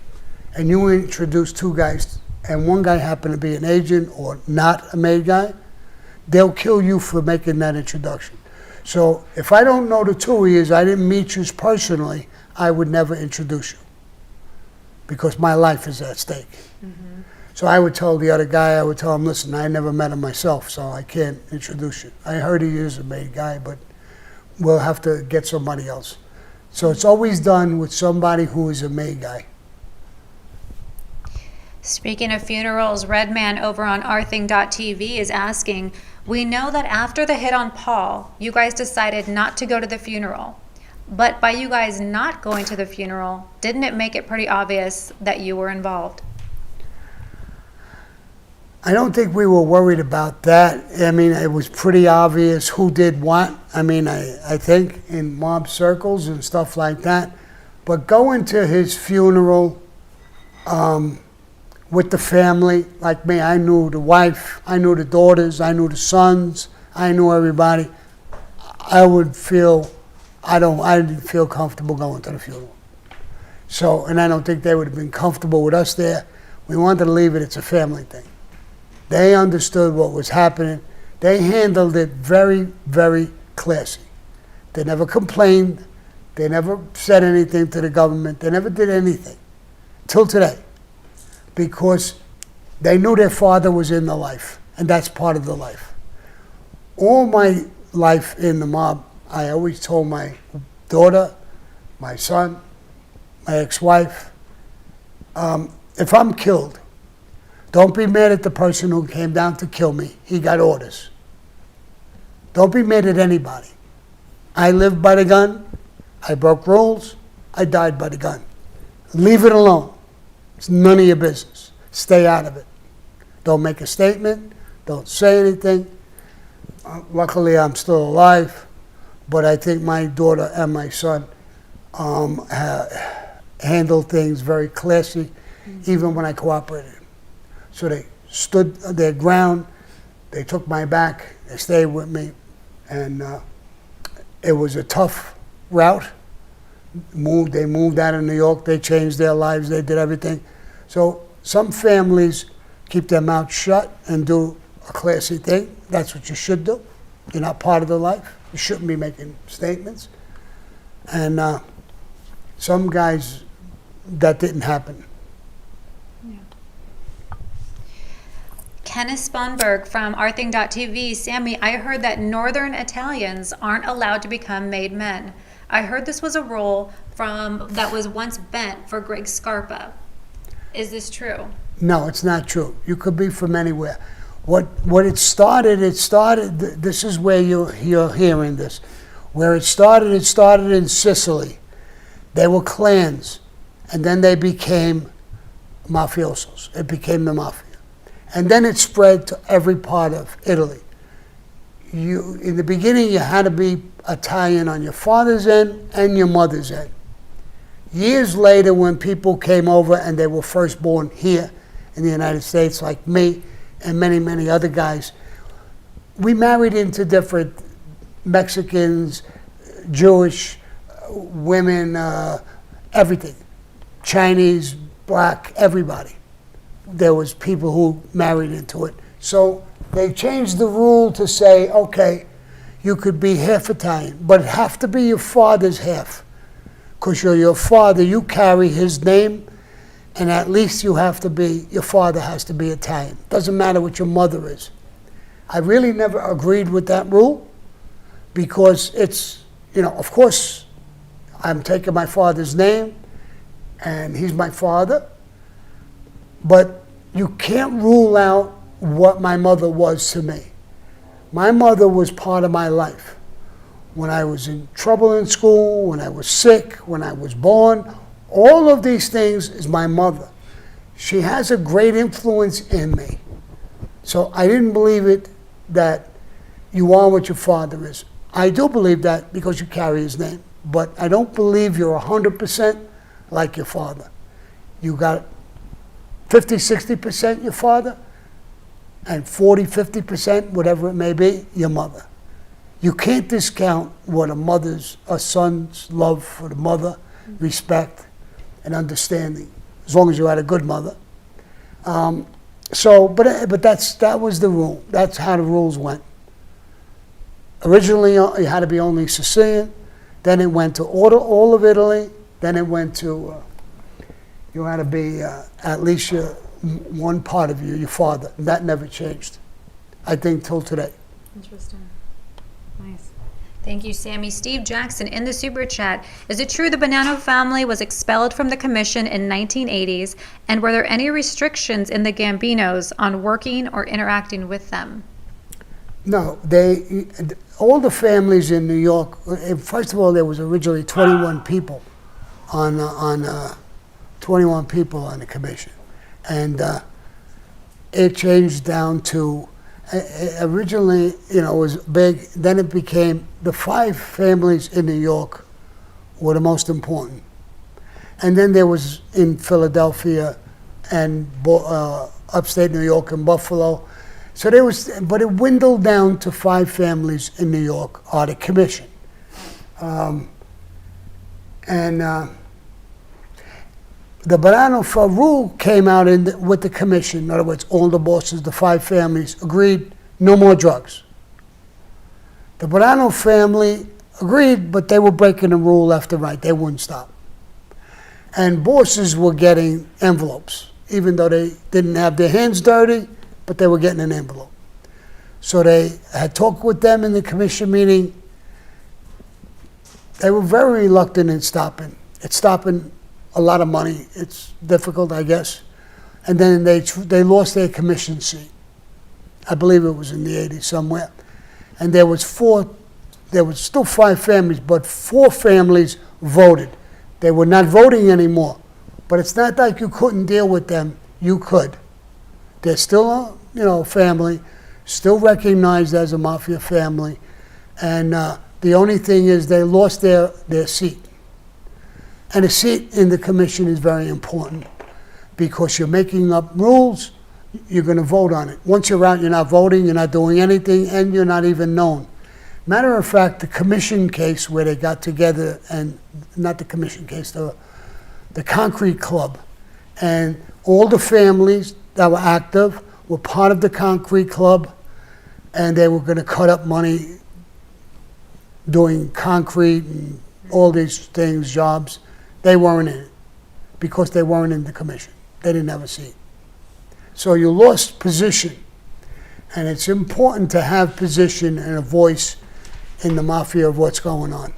and you introduce two guys and one guy happened to be an agent or not a made guy, they'll kill you for making that introduction. So if I don't know the two of you, I didn't meet you personally, I would never introduce you, because my life is at stake. So I would tell the other guy, I would tell him, "Listen, I never met him myself, so I can't introduce you. I heard he is a made guy, but we'll have to get somebody else." So it's always done with somebody who is a made guy. Speaking of funerals, Redman over on ourthing.tv is asking, we know that after the hit on Paul, you guys decided not to go to the funeral. But by you guys not going to the funeral, didn't it make it pretty obvious that you were involved? I don't think we were worried about that. I mean, it was pretty obvious who did what. I mean, I think in mob circles and stuff like that. But going to his funeral with the family, like me, I knew the wife, I knew the daughters, I knew the sons, I knew everybody. I didn't feel comfortable going to the funeral. So, and I don't think they would have been comfortable with us there. We wanted to leave it, it's a family thing. They understood what was happening. They handled it very, very classy. They never complained. They never said anything to the government. They never did anything, till today, because they knew their father was in the life, and that's part of the life. All my life in the mob, I always told my daughter, my son, my ex-wife, if I'm killed, don't be mad at the person who came down to kill me. He got orders. Don't be mad at anybody. I lived by the gun. I broke rules. I died by the gun. Leave it alone. It's none of your business. Stay out of it. Don't make a statement. Don't say anything. Luckily, I'm still alive, but I think my daughter and my son handled things very classy, even when I cooperated. So they stood their ground, they took my back, they stayed with me, and it was a tough route. They moved out of New York, they changed their lives, they did everything. So some families keep their mouth shut and do a classy thing. That's what you should do. You're not part of the life. You shouldn't be making statements. And some guys, that didn't happen. Kenneth Sponberg from ourthing.tv. Sammy, I heard that Northern Italians aren't allowed to become made men. I heard this was a rule that was once bent for Greg Scarpa. Is this true? No, it's not true. You could be from anywhere. What it started, this is where you're hearing this. Where it started in Sicily. They were clans, and then they became mafiosos. It became the mafia. And then it spread to every part of Italy. In the beginning, you had to be Italian on your father's end and your mother's end. Years later, when people came over and they were first born here in the United States, like me and many, many other guys, we married into different Mexicans, Jewish, women, everything. Chinese, black, everybody. There was people who married into it. So they changed the rule to say, okay, you could be half Italian, but it have to be your father's half. Because you're your father, you carry his name, and at least your father has to be Italian. Doesn't matter what your mother is. I really never agreed with that rule, because it's, of course, I'm taking my father's name, and he's my father, but you can't rule out what my mother was to me. My mother was part of my life. when I was in trouble in school, when I was sick, when I was born. All of these things is my mother. She has a great influence in me. So I didn't believe it that you are what your father is. I do believe that because you carry his name. But I don't believe you're 100% like your father. You got 50, 60% your father, and 40, 50%, whatever it may be, your mother. You can't discount what a son's love for the mother, respect, and understanding, as long as you had a good mother. But that was the rule. That's how the rules went. Originally, you had to be only Sicilian. Then it went to all of Italy. Then it went to, you had to be at least one part of you, your father. That never changed, I think, till today. Interesting. Nice. Thank you, Sammy. Steve Jackson in the super chat. Is it true the Bonanno family was expelled from the commission in 1980s? And were there any restrictions in the Gambinos on working or interacting with them? No, all the families in New York, first of all, there was originally 21 people on the commission. And it changed down to, originally, it was big. Then it became the 5 families in New York were the most important. And then there was in Philadelphia and upstate New York and Buffalo. So but it dwindled down to 5 families in New York on the commission. The Bonanno rule came out with the commission. In other words, all the bosses, the 5 families, agreed no more drugs. The Bonanno family agreed, but they were breaking the rule left and right. They wouldn't stop. And bosses were getting envelopes, even though they didn't have their hands dirty, but they were getting an envelope. So they had talked with them in the commission meeting. They were very reluctant in stopping. It's stopping a lot of money. It's difficult, I guess. And then they lost their commission seat. I believe it was in the 80s somewhere. And there was still 5 families, but 4 families voted. They were not voting anymore. But it's not like you couldn't deal with them. You could. They're still a family, still recognized as a Mafia family. And the only thing is they lost their seat. And a seat in the commission is very important because you're making up rules, you're going to vote on it. Once you're out, you're not voting, you're not doing anything, and you're not even known. Matter of fact, the commission case where they got together, and not the commission case, the concrete club, and all the families that were active were part of the concrete club, and they were going to cut up money doing concrete and all these things, jobs. They weren't in it because they weren't in the commission. They didn't have a seat. So you lost position. And it's important to have position and a voice in the Mafia of what's going on.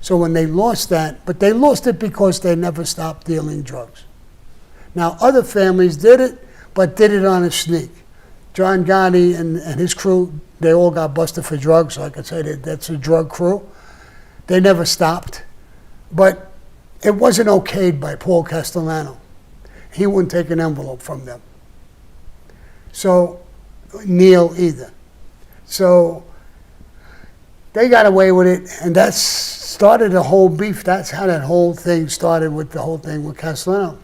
So when they lost that, but they lost it because they never stopped dealing drugs. Now, other families did it, but did it on a sneak. John Gotti and his crew, they all got busted for drugs. So I could say that's a drug crew. They never stopped. But it wasn't okayed by Paul Castellano. He wouldn't take an envelope from them. So, Neil either. So, they got away with it, and that started a whole beef. That's how that whole thing started with the whole thing with Castellano.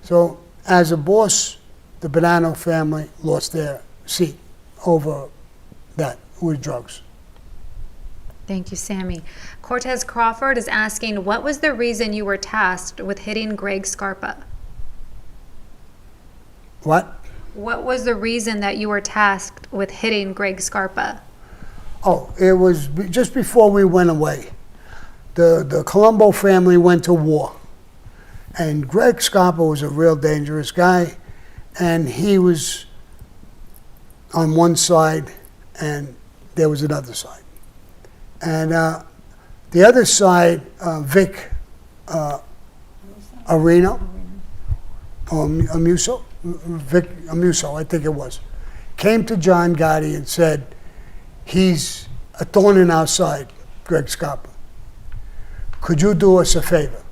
So, as a boss, the Bonanno family lost their seat over that with drugs. Thank you, Sammy. Cortez Crawford is asking, what was the reason you were tasked with hitting Greg Scarpa? What? What was the reason that you were tasked with hitting Greg Scarpa? Oh, it was just before we went away. The Colombo family went to war. And Greg Scarpa was a real dangerous guy. And he was on one side, and there was another side. And the other side, Vic Amuso, Vic Amuso, I think it was, came to John Gotti and said, he's a thorn in our side Greg Scarpa, could you do us a favor?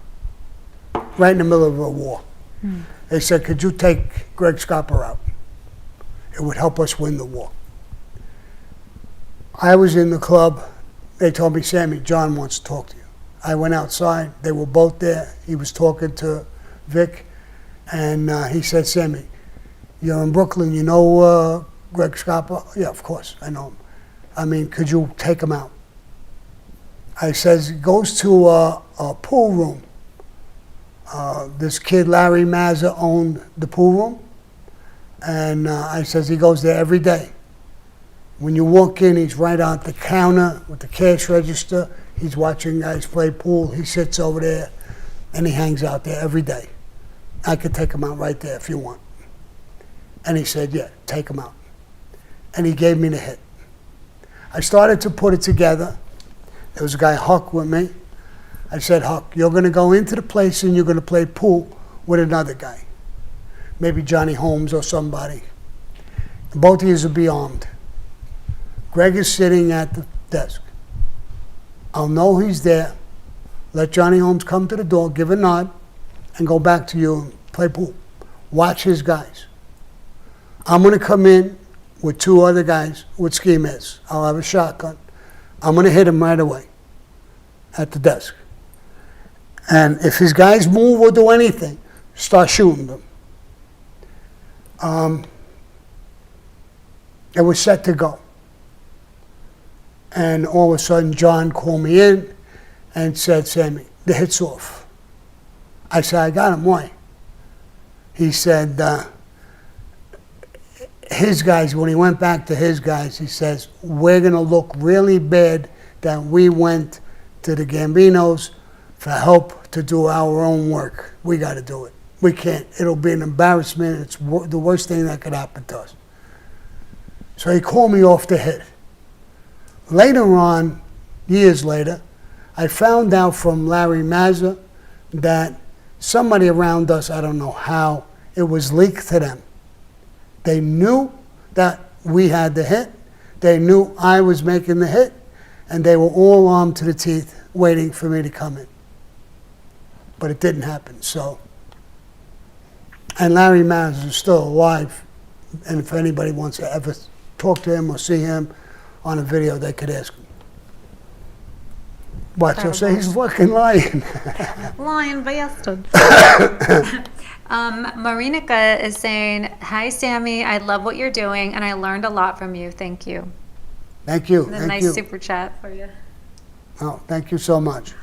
Right in the middle of a war. They said, could you take Greg Scarpa out? It would help us win the war. I was in the club. They told me, Sammy, John wants to talk to you. I went outside. They were both there. He was talking to Vic, and he said, Sammy, you're in Brooklyn. You know Greg Scarpa? Yeah, of course, I know him. I mean, could you take him out? I says, he goes to a pool room. This kid, Larry Mazza, owned the pool room. And I says, he goes there every day. When you walk in, he's right on the counter with the cash register. He's watching guys play pool. He sits over there, and he hangs out there every day. I could take him out right there if you want. And he said, yeah, take him out. And he gave me the hit. I started to put it together. There was a guy, Huck, with me. I said, Huck, you're going to go into the place and you're going to play pool with another guy. Maybe Johnny Holmes or somebody. Both of you will be armed. Greg is sitting at the desk. I'll know he's there. Let Johnny Holmes come to the door, give a nod, and go back to you and play pool. Watch his guys. I'm going to come in with 2 other guys with ski mitts. I'll have a shotgun. I'm going to hit him right away at the desk. And if his guys move or do anything, start shooting them. It was set to go. And all of a sudden, John called me in and said, Sammy, the hit's off. I said, I got him. Why? He said, his guys, when he went back to his guys, he says, we're going to look really bad that we went to the Gambinos for help to do our own work. We got to do it. We can't. It'll be an embarrassment. It's the worst thing that could happen to us. So he called me off the hit. Later on, years later, I found out from Larry Mazza that somebody around us, I don't know how, it was leaked to them. They knew that we had the hit. They knew I was making the hit. And they were all armed to the teeth waiting for me to come in. But it didn't happen, so. And Larry Mazza is still alive. And if anybody wants to ever talk to him or see him on a video, they could ask him. What, you'll say he's fucking lying. Lying bastard. Marinica is saying, hi, Sammy. I love what you're doing, and I learned a lot from you. Thank you. Thank you. And a Thank nice you. super chat for you. Oh, thank you so much.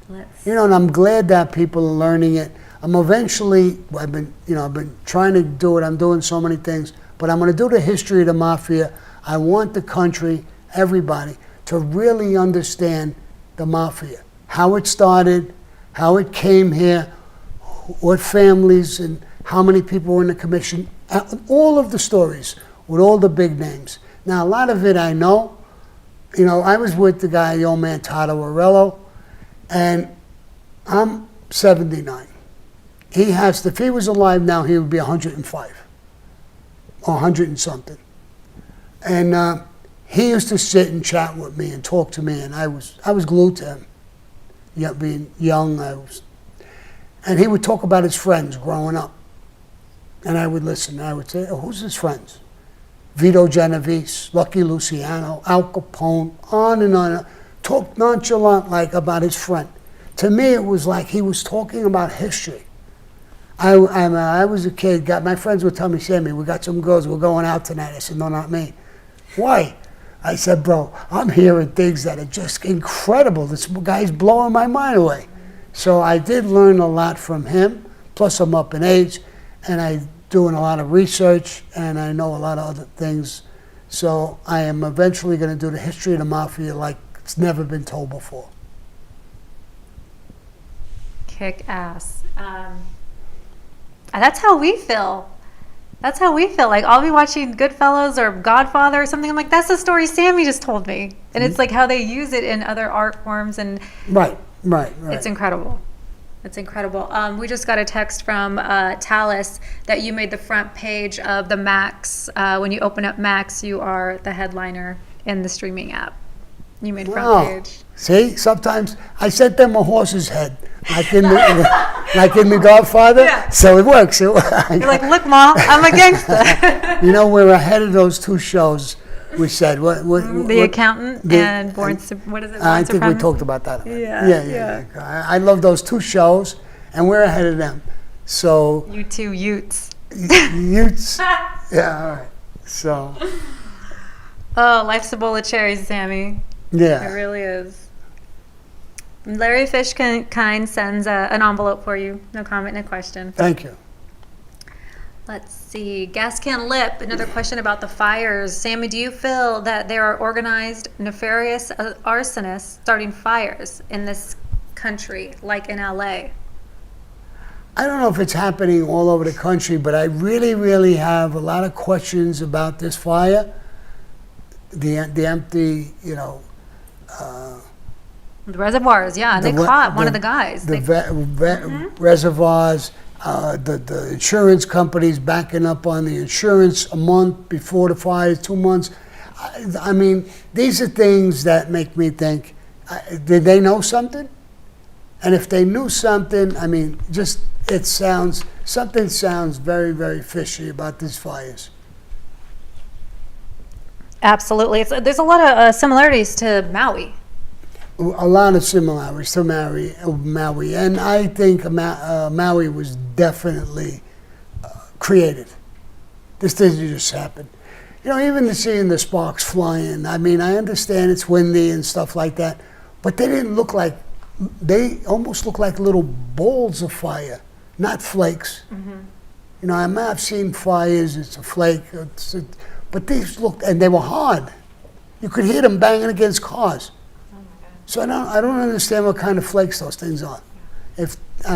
Let's. You know, and I'm glad that people are learning it. I'm eventually, I've been trying to do it. I'm doing so many things, but I'm going to do the history of the Mafia. I want the country, everybody, to really understand the Mafia, how it started, how it came here, what families and how many people were in the commission, all of the stories with all the big names. Now, a lot of it I know. You know, I was with the guy, the old man, Tato Arello, and I'm 79. He has to, if he was alive now, he would be 105 or 100 and something. And he used to sit and chat with me and talk to me, and I was glued to him. Yeah, being young, and he would talk about his friends growing up. And I would listen. I would say, oh, who's his friends? Vito Genovese, Lucky Luciano, Al Capone, on and on. Talk nonchalant like about his friend. To me, it was like he was talking about history. I was a kid. My friends would tell me, Sammy, we got some girls. We're going out tonight. I said, no, not me. Why? I said, bro, I'm hearing things that are just incredible. This guy's blowing my mind away. So I did learn a lot from him. Plus, I'm up in age, and I'm doing a lot of research, and I know a lot of other things. So I am eventually going to do the history of the Mafia like it's never been told before. Kick ass. That's how we feel. That's how we feel. Like, I'll be watching Goodfellas or Godfather or something. I'm like, that's the story Sammy just told me. And it's like how they use it in other art forms. And Right. It's incredible. It's incredible. We just got a text from Talus that you made the front page of the Max. When you open up Max, you are the headliner in the streaming app. You made front Wow. page. See, sometimes I sent them a horse's head, like in the Godfather. Yeah. So it works. You're like, look, Mom, I'm a gangster. You know, we're ahead of those two shows. We said The Accountant and Born what is it? I Born think we Supremacy? talked about that. already. Yeah. I love those two shows, and we're ahead of them. So You two Utes. Utes. Yeah, all right. So Oh, life's a bowl of cherries, Sammy. It yeah. really is. Larry Fishkind sends an envelope for you. No comment, no question. Thank you. Let's see. Gas Can Lip, another question about the fires. Sammy, do you feel that there are organized, nefarious arsonists starting fires in this country, like in LA? I don't know if it's happening all over the country, but I really, really have a lot of questions about this fire. The empty, The reservoirs, yeah. They caught one of the guys. Reservoirs, the insurance companies backing up on the insurance a month before the fire, 2 months. I mean, these are things that make me think, did they know something? And if they knew something, I mean, something sounds very, very fishy about these fires. Absolutely. There's a lot of similarities to Maui. A lot of similarities to Maui, and I think Maui was definitely created. This didn't just happen. Even seeing the sparks flying, I mean, I understand it's windy and stuff like that, but they didn't look like, they almost look like little balls of fire, not flakes. Mm-hmm. I might have seen fires, it's a flake, but these looked, and they were hard. You could hear them banging against cars. So I don't understand what kind of flakes those things are.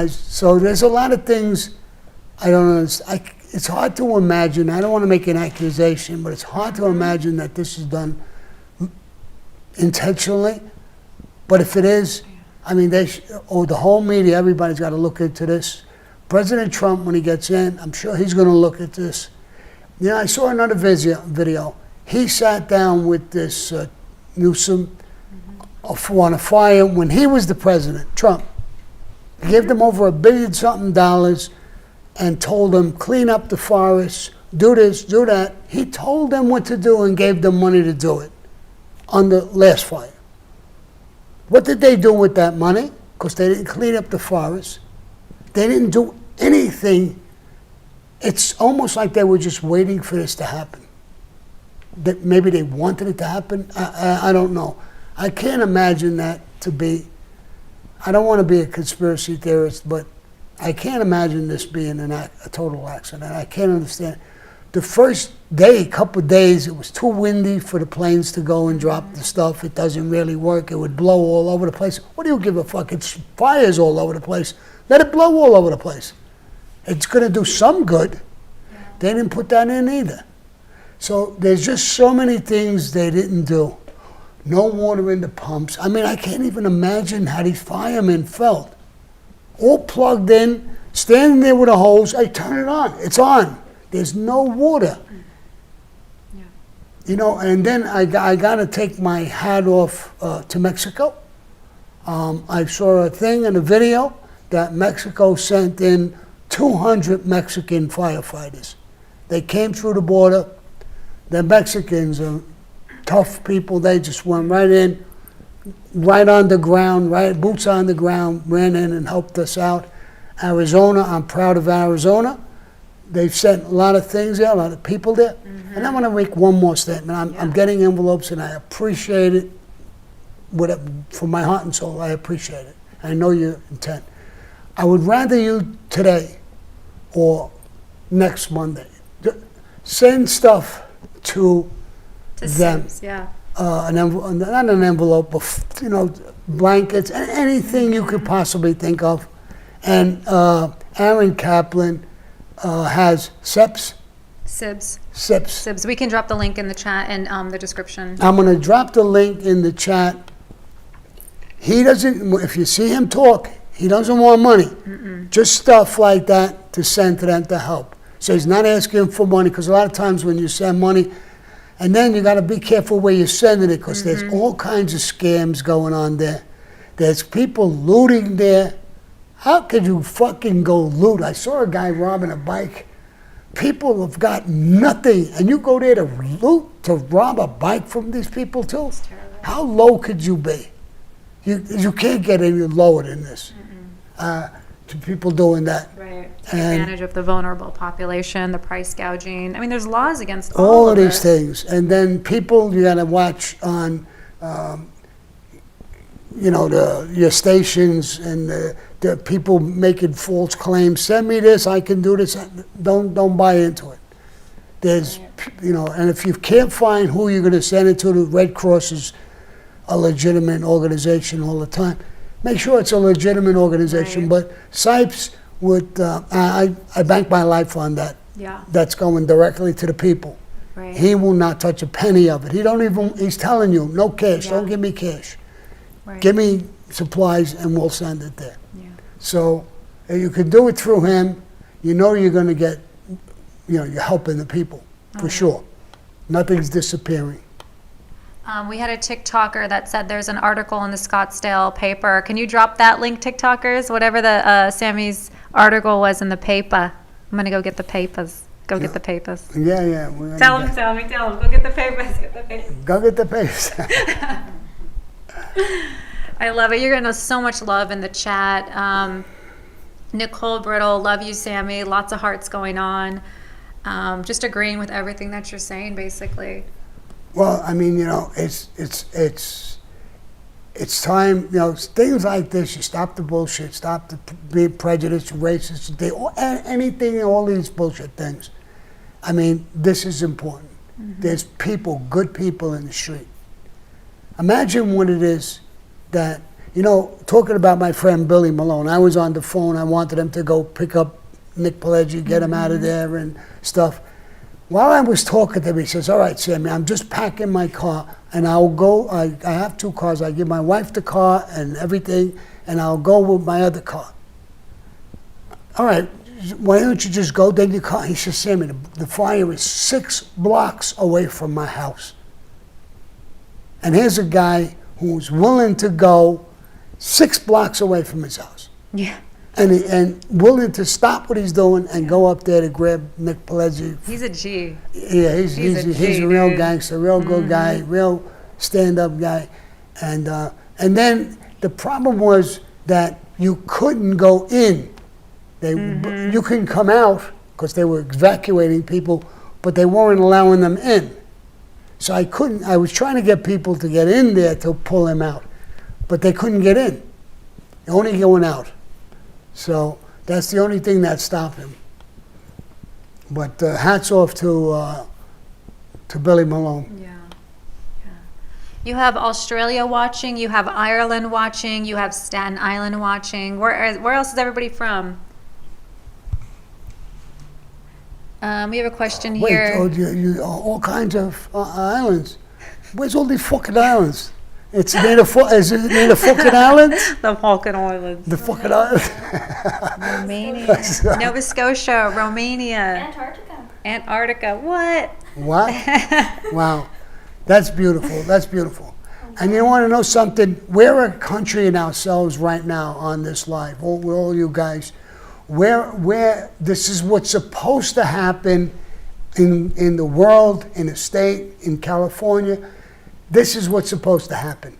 So there's a lot of things I don't understand. It's hard to imagine. I don't want to make an accusation, but it's hard to imagine that this is done intentionally. But if it is, I mean, the whole media, everybody's got to look into this. President Trump, when he gets in, I'm sure he's going to look at this. I saw another video. He sat down with this Newsom on a fire when he was the president, Trump. He gave them over $1 billion something and told them, clean up the forests, do this, do that. He told them what to do and gave them money to do it on the last fire. What did they do with that money? Because they didn't clean up the forests. They didn't do anything. It's almost like they were just waiting for this to happen. That maybe they wanted it to happen. I don't know. I can't imagine that to be, I don't want to be a conspiracy theorist, but I can't imagine this being a total accident. I can't understand. The first day, couple of days, it was too windy for the planes to go and drop the stuff. It doesn't really work. It would blow all over the place. What do you give a fuck? It's fires all over the place. Let it blow all over the place. It's going to do some good. They didn't put that in either. So there's just so many things they didn't do. No water in the pumps. I mean, I can't even imagine how these firemen felt. All plugged in, standing there with a hose. I turn it on. It's on. There's no water. Yeah. And then I got to take my hat off to Mexico. I saw a thing in a video that Mexico sent in 200 Mexican firefighters. They came through the border. The Mexicans are tough people. They just went right in, right on the ground, right, boots on the ground, ran in and helped us out. Arizona, I'm proud of Arizona. They've sent a lot of things there, a lot of people there. Mm-hmm. And I want to make one more statement. I'm getting envelopes and I appreciate it from my heart and soul. I appreciate it. I know your intent. I would rather you today or next Monday send stuff to them. Sims, yeah. Not an envelope, but blankets, anything you could possibly think of. And Aaron Kaplan has SIPs. Sibs. We can drop the link in the chat and the description. I'm going to drop the link in the chat. He doesn't. If you see him talk, he doesn't want money. Mm-mm. Just stuff like that to send to them to help. So he's not asking for money, because a lot of times when you send money, And then you got to be careful where you're sending it, because there's all kinds of scams going on there. There's people looting there. How could you fucking go loot? I saw a guy robbing a bike. People have got nothing, and you go there to loot, to rob a bike from these people too? How low could you be? You can't get any lower than this. To people doing that. Right. Take And advantage of the vulnerable population, the price gouging. I mean, there's laws against all of these this. things. And then people, you got to watch on, your stations, and the people making false claims. Send me this, I can do this. Don't buy into it. There's, and if you can't find who you're going to send it to, the Red Cross is a legitimate organization all the time. Make sure it's a legitimate organization. Right. But Sipes would, I bank my life on that. Yeah. That's going directly to the people. Right. He will not touch a penny of it. He's telling you, no cash, don't give me cash. Right. Give me supplies and we'll send it there. Yeah. So you can do it through him. You're going to get, you're helping the people, for sure. Nothing's disappearing. We had a TikToker that said there's an article in the Scottsdale paper. Can you drop that link, TikTokers? Whatever the Sammy's article was in the paper. I'm going to go get the papers. Go get the papers. Yeah. we're gonna Tell get- him, Sammy, tell him. Go get the papers. Get the papers. Go get the papers. I love it. You're getting so much love in the chat. Nicole Brittle, love you, Sammy. Lots of hearts going on. Just agreeing with everything that you're saying, basically. Well, I mean, it's time, things like this, you stop the bullshit, stop the being prejudiced, racist, anything, all these bullshit things. I mean, this is important. There's people, good people in the street. Imagine what it is that, talking about my friend Billy Malone, I was on the phone, I wanted him to go pick up Nick Pileggi, get him out of there and stuff. While I was talking to him, he says, all right, Sammy, I'm just packing my car, and I'll go, I have 2 cars, I give my wife the car and everything, and I'll go with my other car. All right, why don't you just go, then your car? He says, Sammy, the fire is 6 blocks away from my house. And here's a guy who's willing to go 6 blocks away from his house. Yeah. And willing to stop what he's doing and go up there to grab Nick Pileggi. He's a G. Yeah, he's G, a real dude. gangster, real good guy, real stand-up guy. And then the problem was that you couldn't go in. You couldn't come out because they were evacuating people, but they weren't allowing them in. So I was trying to get people to get in there to pull him out, but they couldn't get in. They're only going out. So that's the only thing that stopped him. But hats off to Billy Malone. Yeah. You have Australia watching, you have Ireland watching, you have Staten Island watching. Where else is everybody from? We have a question here. Wait, you all kinds of islands. Where's all these fucking islands? Is it near the fucking islands? The Falkland Islands. The fucking islands? Romania. Nova Scotia, Romania. Antarctica. What? What? Wow. That's beautiful. That's beautiful. And you want to know something? We're a country in ourselves right now on this live, all you guys. Where this is what's supposed to happen in the world, in the state, in California. This is what's supposed to happen.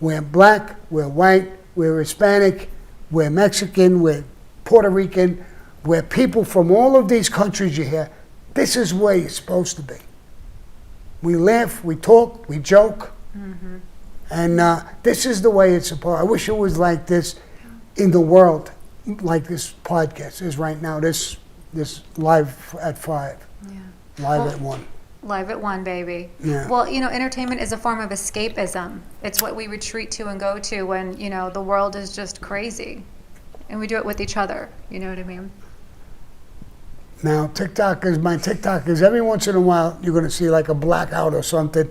We're black, we're white, we're Hispanic, we're Mexican, we're Puerto Rican, we're people from all of these countries you hear. This is where you're supposed to be. We laugh, we talk, we joke, and this is the way it's supposed. I wish it was like this in the world, like this podcast is right now. This live at 5, live at 1. Live at 1, baby. Yeah. Well, entertainment is a form of escapism. It's what we retreat to and go to when, the world is just crazy. And we do it with each other. You know what I mean? Now, my TikTokers, every once in a while, you're going to see like a blackout or something,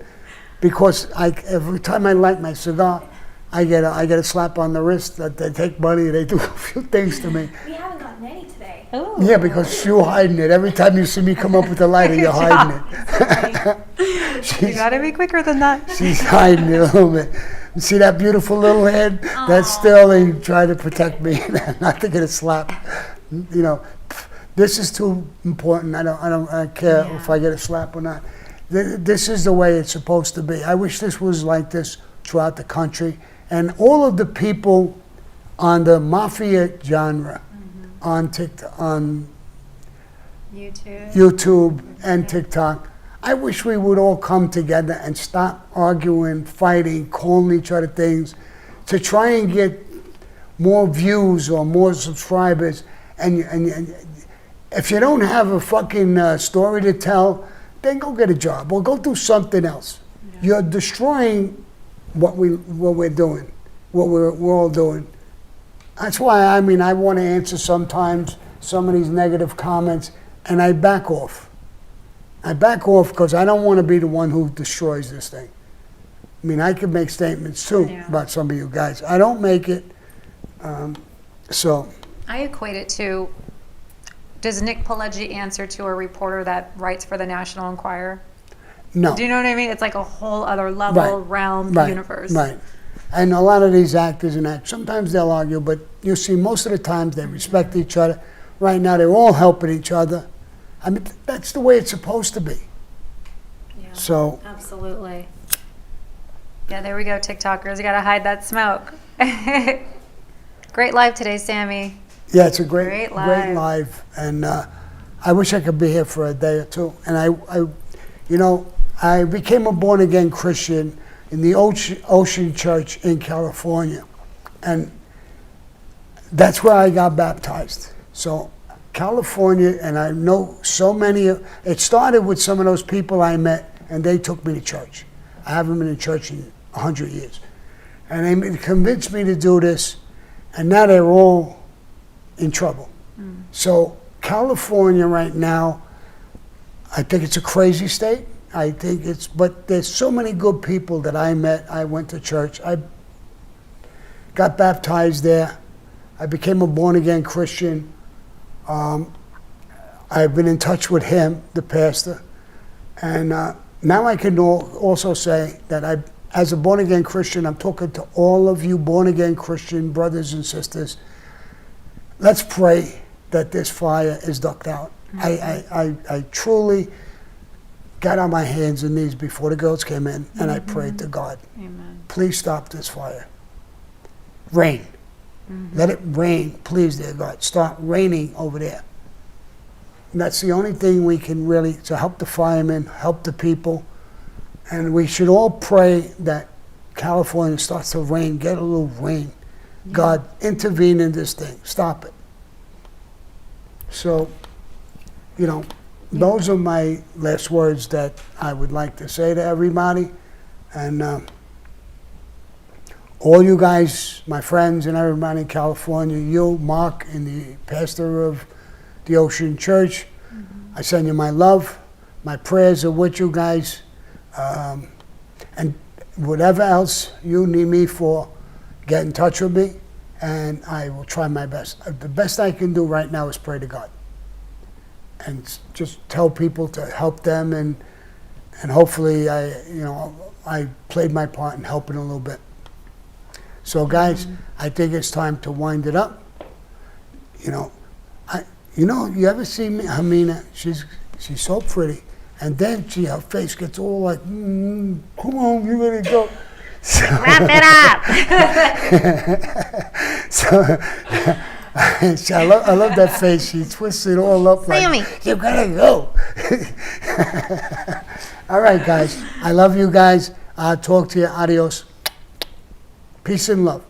because every time I light my cigar, I get a slap on the wrist that they take money, they do a few things to me. We haven't gotten any today. Ooh. Yeah, because you're hiding it. Every time you see me come up with the lighter, you're hiding it. You gotta be quicker than that. She's hiding it a little bit. You see that beautiful little head? That's Sterling trying to protect me, not to get a slap. You know, this is too important. I don't care if I get a slap or not. This is the way it's supposed to be. I wish this was like this throughout the country. And all of the people on the Mafia genre, on TikTok, on YouTube and TikTok, I wish we would all come together and stop arguing, fighting, calling each other things to try and get more views or more subscribers. And if you don't have a fucking story to tell, then go get a job or go do something else. Yeah. You're destroying what we're doing, what we're all doing. That's why, I mean, I want to answer sometimes some of these negative comments, and I back off. I back off because I don't want to be the one who destroys this thing. I mean, I could make statements too about some of you guys. I don't make it, so. I equate it to, does Nick Pileggi answer to a reporter that writes for the National Enquirer? No. Do you know what I mean? It's like a whole other level, realm, universe. Right. And a lot of these actors and actors, sometimes they'll argue, but you'll see most of the times they respect each other. Right now, they're all helping each other. I mean, that's the way it's supposed to be. Yeah, so. Absolutely. Yeah, there we go, TikTokers. You got to hide that smoke. Great live today, Sammy. Yeah, it's a great live. And I wish I could be here for a day or two. And I became a born-again Christian in the Ocean Church in California. And that's where I got baptized. So California, and I know so many, it started with some of those people I met, and they took me to church. I haven't been in church in 100 years. And they convinced me to do this, and now they're all in trouble. So California right now, I think it's a crazy state. I think but there's so many good people that I met. I went to church. I got baptized there. I became a born-again Christian. I've been in touch with him, the pastor. And now I can also say that as a born-again Christian, I'm talking to all of you born-again Christian brothers and sisters. Let's pray that this fire is ducked out. I truly got on my hands and knees before the girls came in, and I prayed to God. Amen. Please stop this fire. Rain. Let it rain, please, dear God. Start raining over there. And that's the only thing we can really, to help the firemen, help the people. And we should all pray that California starts to rain, get a little rain. Yeah. God, intervene in this thing. Stop it. So, those are my last words that I would like to say to everybody. And all you guys, my friends and everybody in California, you, Mark, and the pastor of the Ocean Church, I send you my love. My prayers are with you guys. And whatever else you need me for, get in touch with me, and I will try my best. The best I can do right now is pray to God. And just tell people to help them, and hopefully I played my part in helping a little bit. So guys, I think it's time to wind it up. You ever see Hamina? She's so pretty, and then her face gets all like, come on, you ready to go? So, wrap it up. I love that face. She twists it all up Sammy. Like, you gotta go. All right, guys. I love you guys. I'll talk to you. Adios. Peace and love.